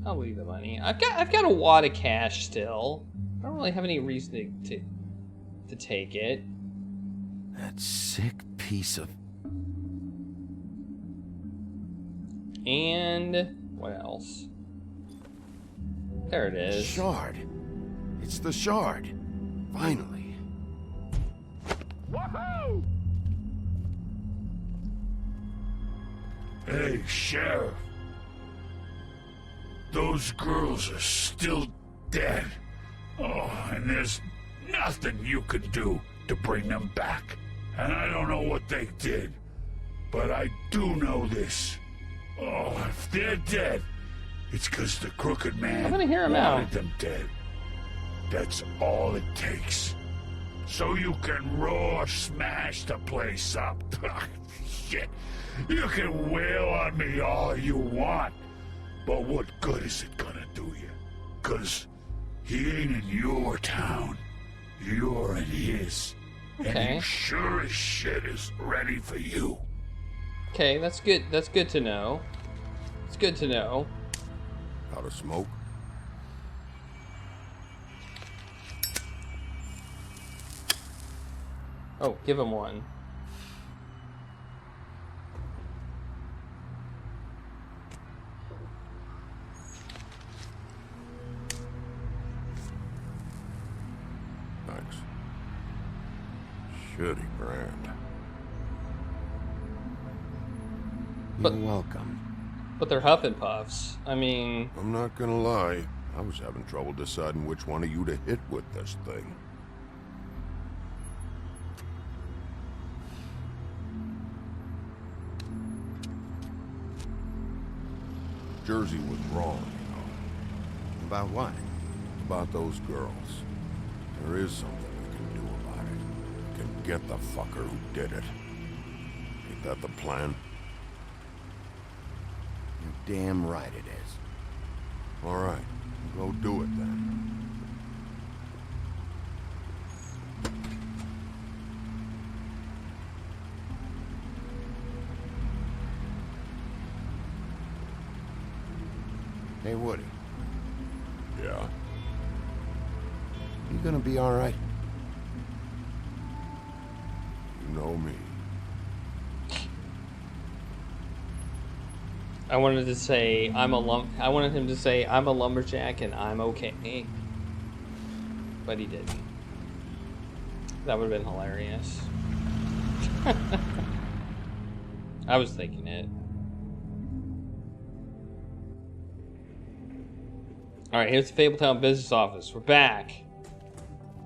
I'll leave the money. I've got a wad of cash still. I don't really have any reason to take it. That sick piece of... And what else? There it is. Shard. It's the shard. Finally. Woohoo! Hey, Sheriff. Those girls are still dead. Oh, and there's nothing you can do to bring them back. And I don't know what they did, but I do know this. Oh, if they're dead, it's because the Crooked Man I'm gonna hear him wanted out. them dead. That's all it takes. So you can roar smash the place up. Shit. You can wail on me all you want. But what good is it gonna do you? 'Cause he ain't in your town. You're in his. Okay. And he sure as shit is ready for you. Okay, that's good. That's good to know. It's good to know. Out of smoke? Oh, give him one. Thanks. Shitty brand. But- You're welcome. But they're Huff and Puffs. I mean, I'm not gonna lie. I was having trouble deciding which one of you to hit with this thing. Jersey was wrong, you know. About what? About those girls. There is something we can do about it. We can get the fucker who did it. Ain't that the plan? You're damn right it is. All right, go do it then. Hey, Woody. Yeah? You gonna be all right? You know me. I wanted to say I wanted him to say I'm a lumberjack and I'm okay, but he didn't. That would have been hilarious. I was thinking it. All right, here's the Fabletown business office. We're back.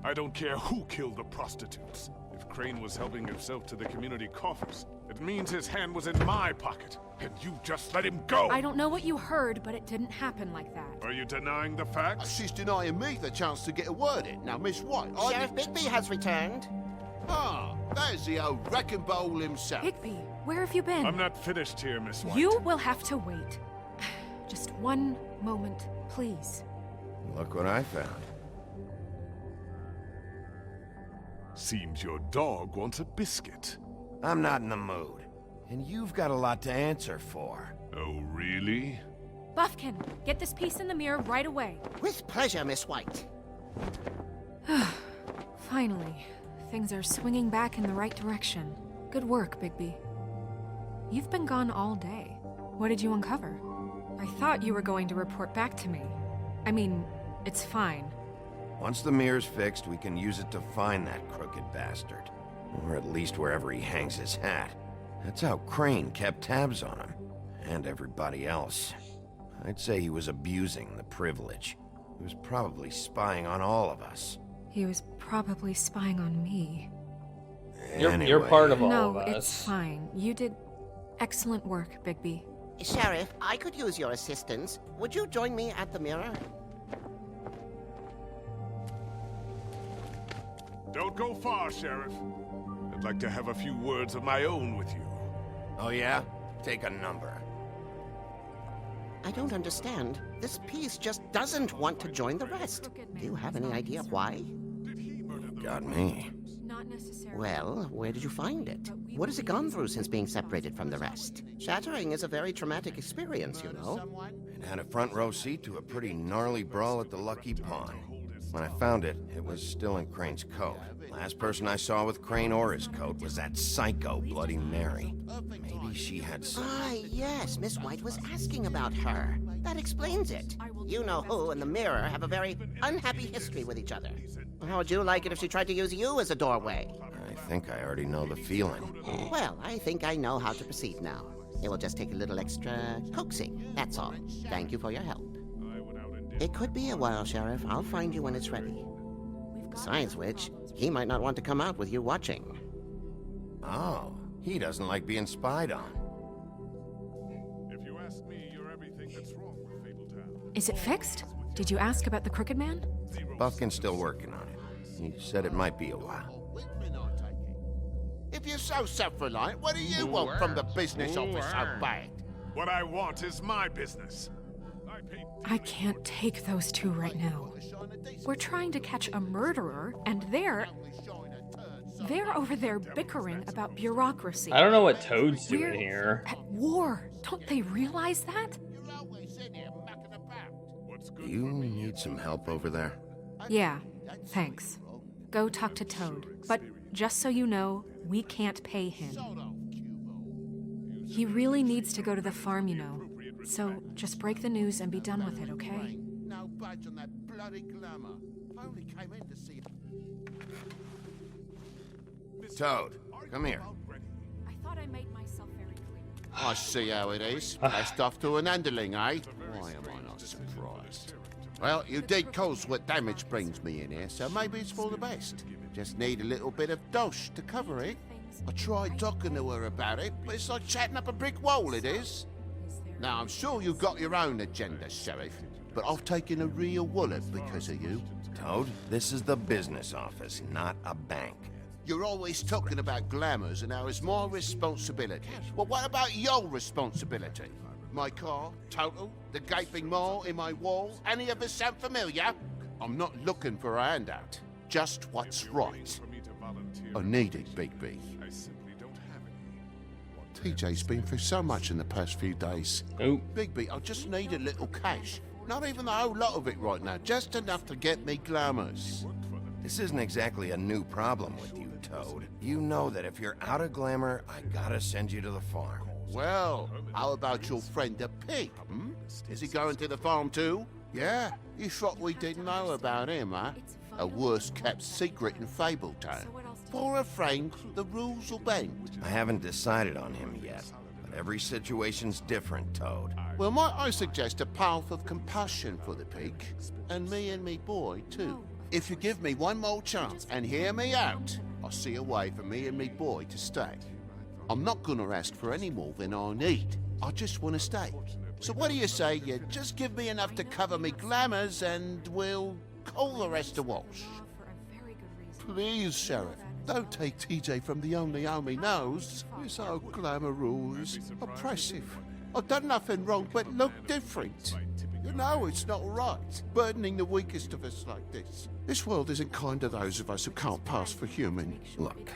I don't care who killed the prostitutes. If Crane was helping himself to the community coffers, it means his hand was in my pocket, and you just let him go! I don't know what you heard, but it didn't happen like that. Are you denying the facts? She's denying me the chance to get a word in. Now, Miss White, Sheriff Bigby has returned. Ah, there's the old wrecking bowl himself. Bigby, where have you been? I'm not finished here, Miss White. You will have to wait. Just one moment, please. Look what I found. Seems your dog wants a biscuit. I'm not in the mood. And you've got a lot to answer for. Oh, really? Buffkin, get this piece in the mirror right away. With pleasure, Miss White. Finally, things are swinging back in the right direction. Good work, Bigby. You've been gone all day. What did you uncover? I thought you were going to report back to me. I mean, it's fine. Once the mirror's fixed, we can use it to find that crooked bastard. Or at least wherever he hangs his hat. That's how Crane kept tabs on him. And everybody else. I'd say he was abusing the privilege. He was probably spying on all of us. He was probably spying on me. You're part of all of us. No, it's fine. You did excellent work, Bigby. Sheriff, I could use your assistance. Would you join me at the mirror? Don't go far, Sheriff. I'd like to have a few words of my own with you. Oh yeah? Take a number. I don't understand. This piece just doesn't want to join the rest. Do you have any idea why? Got me. Not necessarily. Well, where did you find it? What has it gone through since being separated from the rest? Shattering is a very traumatic experience, you know. It had a front row seat to a pretty gnarly brawl at the Lucky Pond. When I found it, it was still in Crane's coat. Last person I saw with Crane or his coat was that psycho Bloody Mary. Maybe she had some... Ah, yes, Miss White was asking about her. That explains it. You know who and the mirror have a very unhappy history with each other. How would you like it if she tried to use you as a doorway? I think I already know the feeling. Well, I think I know how to proceed now. It will just take a little extra coaxing, that's all. Thank you for your help. It could be a while, Sheriff. I'll find you when it's ready. Besides which, he might not want to come out with you watching. Oh, he doesn't like being spied on. If you ask me, you're everything that's wrong with Fabletown. Is it fixed? Did you ask about the Crooked Man? Buffkin's still working on it. He said it might be a while. If you're so self-reliant, what do you want from the business office so bad? What I want is my business. I can't take those two right now. We're trying to catch a murderer, and they're over there bickering about bureaucracy. I don't know what Toad's doing We're here. at war. Don't they realize that? Do you need some help over there? Yeah, thanks. Go talk to Toad. But just so you know, we can't pay him. He really needs to go to the farm, you know. So just break the news and be done with it, okay? No budge on that bloody glamour. Only came in to see... Toad, come here. I thought I made myself very clear. I see how it is. Passed off to an underling, eh? Why am I not surprised? Well, you did cause what damage brings me in here, so maybe it's for the best. Just need a little bit of dosh to cover it. I tried talking to her about it, but it's like chatting up a brick wall, it is. Now, I'm sure you've got your own agenda, Sheriff, but I've taken a real wallet because of you. Toad, this is the business office, not a bank. You're always talking about glamours and how it's my responsibility. Well, what about your responsibility? My car, total, the gaping maw in my wall, any of us sound familiar? I'm not looking for a handout, just what's right. I need it, Bigby. TJ's been through so much in the past few days. Oh. Bigby, I just need a little cash. Not even a whole lot of it right now, just enough to get me glamours. This isn't exactly a new problem with you, Toad. You know that if you're out of glamour, I gotta send you to the farm. Well, how about your friend the pig, hmm? Is he going to the farm too? Yeah? You thought we didn't know about him, huh? A worst-kept secret in Fabletown. For a friend, the rules will bend. I haven't decided on him yet, but every situation's different, Toad. Well, might I suggest a path of compassion for the pig? And me boy, too. If you give me one more chance and hear me out, I'll see a way for me and me boy to stay. I'm not gonna ask for any more than I need. I just want to stay. So what do you say you just give me enough to cover me glamours and we'll call the rest a wash? Please, Sheriff, don't take TJ from the only home he knows. This old glamour rule is oppressive. I've done nothing wrong but look different. You know it's not right, burdening the weakest of us like this. This world isn't kind to those of us who can't pass for human. Look,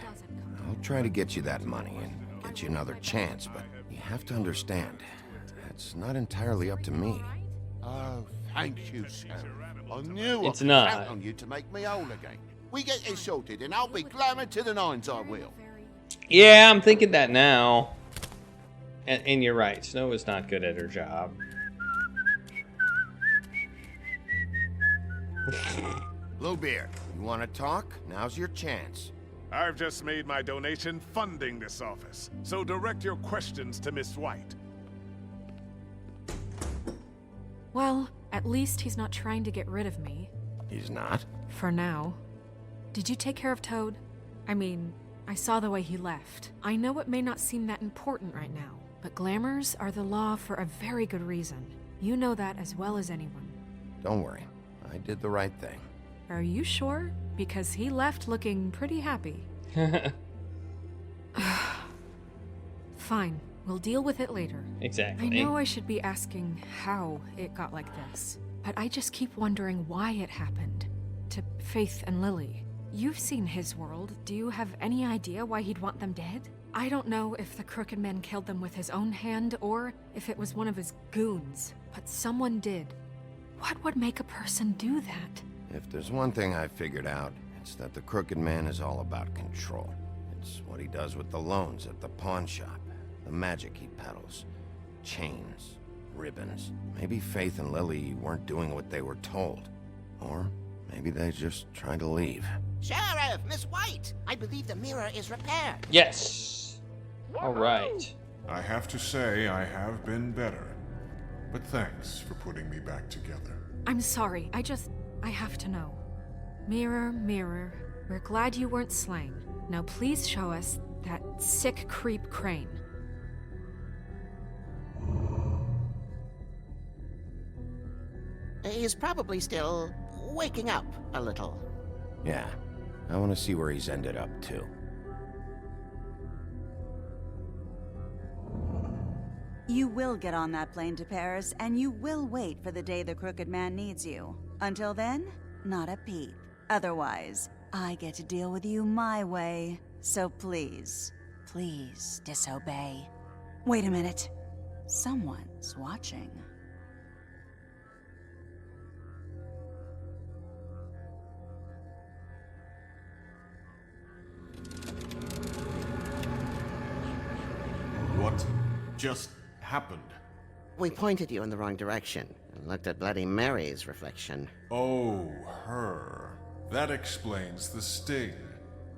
I'll try to get you that money and get you another chance, but you have to understand, it's not entirely up to me. Oh, thank you, Sheriff. I knew It's I could not. count on you to make me whole again. We get this sorted, and I'll be glamour to the nines, I will. Yeah, I'm thinking that now. And you're right, Snow is not good at her job. Bluebeard, you want to talk? Now's your chance. I've just made my donation funding this office, so direct your questions to Miss White. Well, at least he's not trying to get rid of me. He's not? For now. Did you take care of Toad? I mean, I saw the way he left. I know it may not seem that important right now, but glamours are the law for a very good reason. You know that as well as anyone. Don't worry, I did the right thing. Are you sure? Because he left looking pretty happy. Fine, we'll deal with it later. Exactly. I know I should be asking how it got like this, but I just keep wondering why it happened. To Faith and Lily. You've seen his world. Do you have any idea why he'd want them dead? I don't know if the Crooked Man killed them with his own hand or if it was one of his goons, but someone did. What would make a person do that? If there's one thing I figured out, it's that the Crooked Man is all about control. It's what he does with the loans at the pawn shop, the magic he peddles, chains, ribbons. Maybe Faith and Lily weren't doing what they were told. Or maybe they just tried to leave. Sheriff, Miss White! I believe the mirror is repaired. Yes. All right. I have to say I have been better. But thanks for putting me back together. I'm sorry, I have to know. Mirror, mirror, we're glad you weren't slain. Now please show us that sick creep Crane. He's probably still waking up a little. Yeah, I want to see where he's ended up, too. You will get on that plane to Paris, and you will wait for the day the Crooked Man needs you. Until then, not a peep. Otherwise, I get to deal with you my way. So please, please disobey. Wait a minute. Someone's watching. What just happened? We pointed you in the wrong direction and looked at Bloody Mary's reflection. Oh, her. That explains the sting.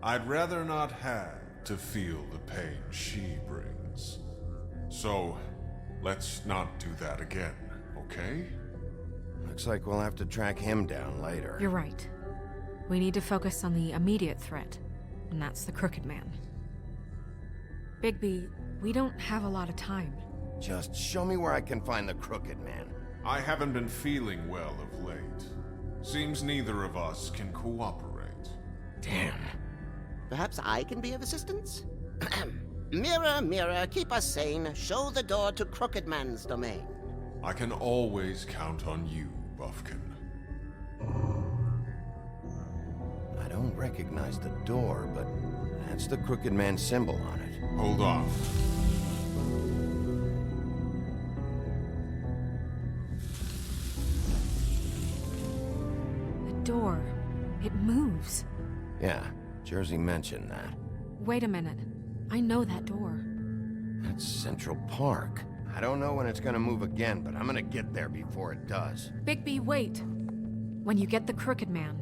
I'd rather not have to feel the pain she brings. So, let's not do that again, okay? Looks like we'll have to track him down later. You're right. We need to focus on the immediate threat, and that's the Crooked Man. Bigby, we don't have a lot of time. Just show me where I can find the Crooked Man. I haven't been feeling well of late. Seems neither of us can cooperate. Damn. Perhaps I can be of assistance? Mirror, mirror, keep us sane. Show the door to Crooked Man's domain. I can always count on you, Buffkin. I don't recognize the door, but that's the Crooked Man symbol on it. Hold on. The door. It moves. Yeah, Jersey mentioned that. Wait a minute. I know that door. That's Central Park. I don't know when it's gonna move again, but I'm gonna get there before it does. Bigby, wait. When you get the Crooked Man,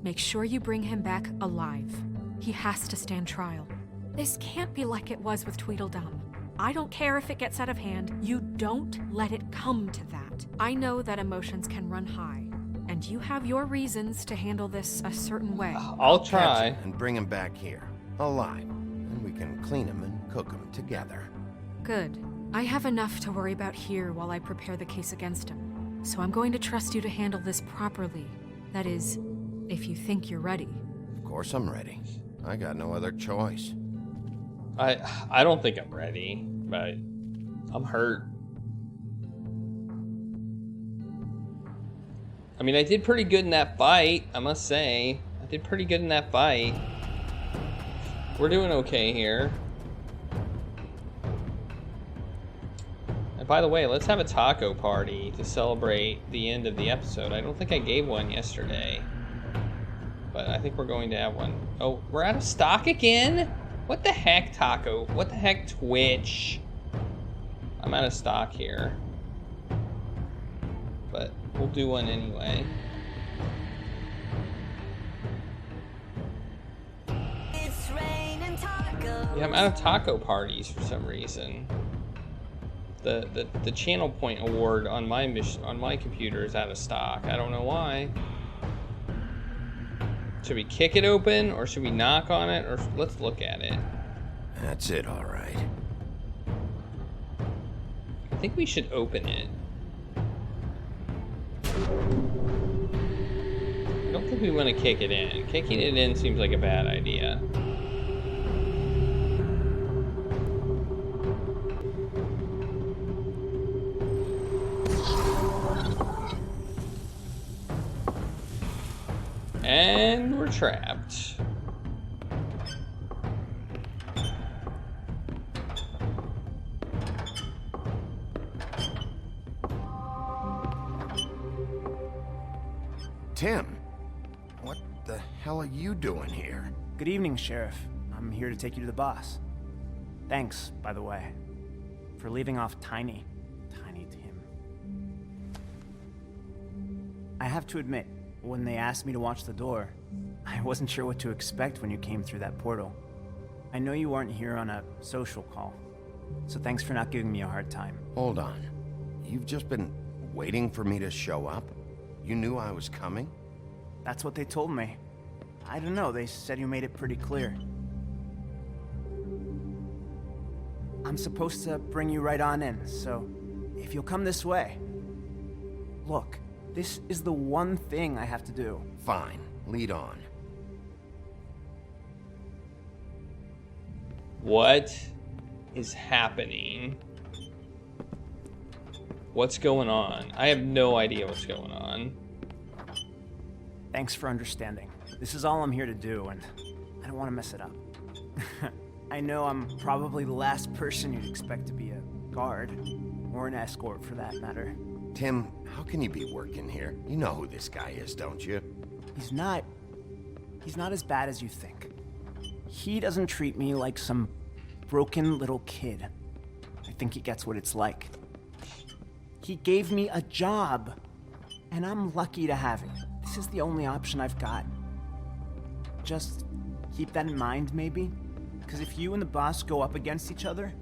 make sure you bring him back alive. He has to stand trial. This can't be like it was with Tweedledum. I don't care if it gets out of hand. You don't let it come to that. I know that emotions can run high, and you have your reasons to handle this a certain way. I'll try. Catch him and bring him back here, alive. And we can clean him and cook him together. Good. I have enough to worry about here while I prepare the case against him. So I'm going to trust you to handle this properly. That is, if you think you're ready. Of course I'm ready. I got no other choice. I don't think I'm ready, but I'm hurt. I mean, I did pretty good in that fight, I must say. I did pretty good in that fight. We're doing okay here. And by the way, let's have a taco party to celebrate the end of the episode. I don't think I gave one yesterday, but I think we're going to have one. Oh, we're out of stock again? What the heck, Taco? What the heck, Twitch? I'm out of stock here. But we'll do one anyway. It's raining tacos. Yeah, I'm out of taco parties for some reason. The channel point award on my computer is out of stock. I don't know why. Should we kick it open, or should we knock on it, or let's look at it? That's it, all right. I think we should open it. I don't think we want to kick it in. Kicking it in seems like a bad idea. And we're trapped. Tim, hell are you doing here? Good evening, Sheriff. I'm here to take you to the boss. Thanks, by the way, for leaving off Tiny Tim. I have to admit, when they asked me to watch the door, I wasn't sure what to expect when you came through that portal. I know you aren't here on a social call, so thanks for not giving me a hard time. Hold on. You've just been waiting for me to show up? You knew I was coming? That's what they told me. I don't know, they said you made it pretty clear. I'm supposed to bring you right on in, so if you'll come this way. Look, this is the one thing I have to do. Fine, lead on. What is happening? What's going on? I have no idea what's going on. Thanks for understanding. This is all I'm here to do, and I don't want to mess it up. I know I'm probably the last person you'd expect to be a guard, or an escort for that matter. Tim, how can you be working here? You know who this guy is, don't you? He's not as bad as you think. He doesn't treat me like some broken little kid. I think he gets what it's like. He gave me a job, and I'm lucky to have it. This is the only option I've got. Just keep that in mind, maybe? Because if you and the boss go up against each other,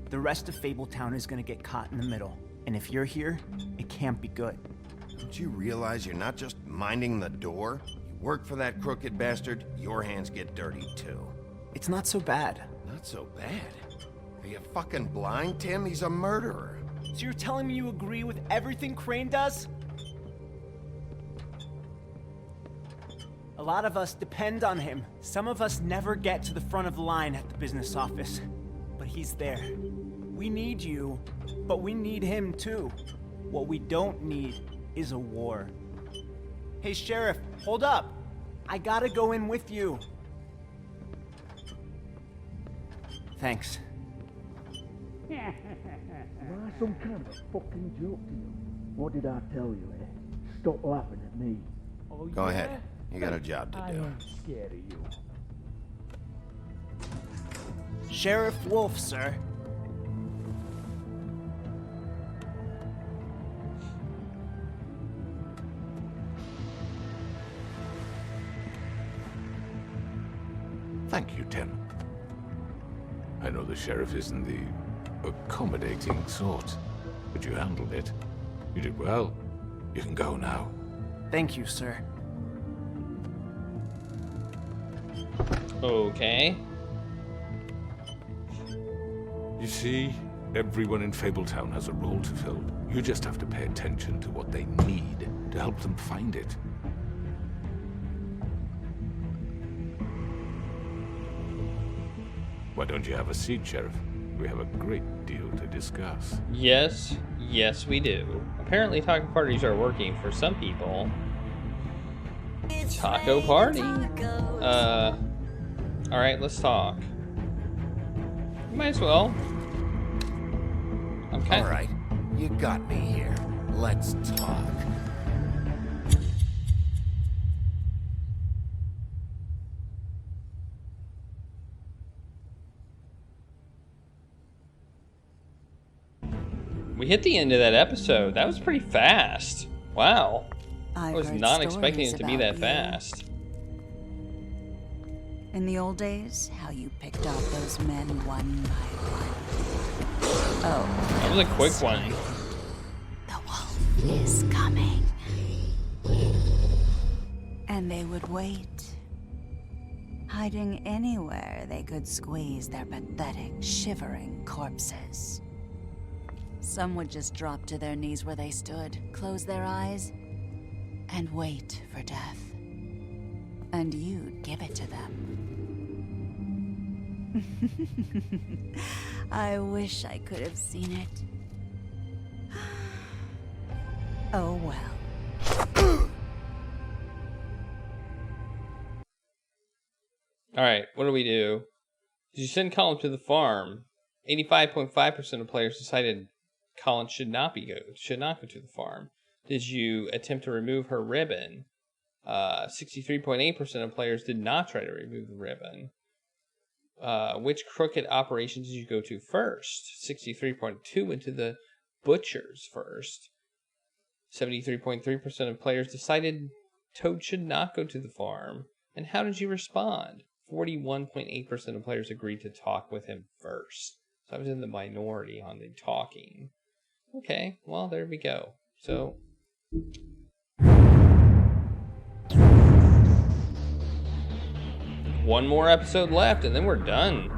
the rest of Fabletown is gonna get caught in the middle. And if you're here, it can't be good. Don't you realize you're not just minding the door? You work for that crooked bastard, your hands get dirty too. It's not so bad. Not so bad? Are you fucking blind, Tim? He's a murderer. So you're telling me you agree with everything Crane does? A lot of us depend on him. Some of us never get to the front of the line at the business office. But he's there. We need you, but we need him too. What we don't need is a war. Hey, Sheriff, hold up. I gotta go in with you. Thanks. Am I some kind of a fucking joke to you? What did I tell you, eh? Stop laughing at me. Oh, Go ahead. You got a job to I do. ain't scared of you. Sheriff Wolf, sir. Thank you, Tim. I know the sheriff isn't the accommodating sort, but you handled it. You did well. You can go now. Thank you, sir. Okay. You see, everyone in Fabletown has a role to fill. You just have to pay attention to what they need to help them find it. Why don't you have a seat, Sheriff? We have a great deal to discuss. Yes, we do. Apparently taco parties are working for some people. Taco party? Alright, let's talk. Might as well. Okay. Alright, you got me here. Let's talk. We hit the end of that episode. That was pretty fast. Wow. I was not expecting it to be that fast. In the old days, how you picked off those men one by one. Oh. That was a quick one. The wolf is coming. And they would wait, hiding anywhere they could squeeze their pathetic, shivering corpses. Some would just drop to their knees where they stood, close their eyes, and wait for death. And you'd give it to them. I wish I could have seen it. Oh well. Alright, what do we do? Did you send Colin to the farm? 85.5% of players decided Colin should not go to the farm. Did you attempt to remove her ribbon? 63.8% of players did not try to remove the ribbon. Which crooked operations did you go to first? 63.2% went to the butchers first. 73.3% of players decided Toad should not go to the farm. And how did you respond? 41.8% of players agreed to talk with him first. So I was in the minority on the talking. Okay, well, there we go. So... one more episode left, and then we're done.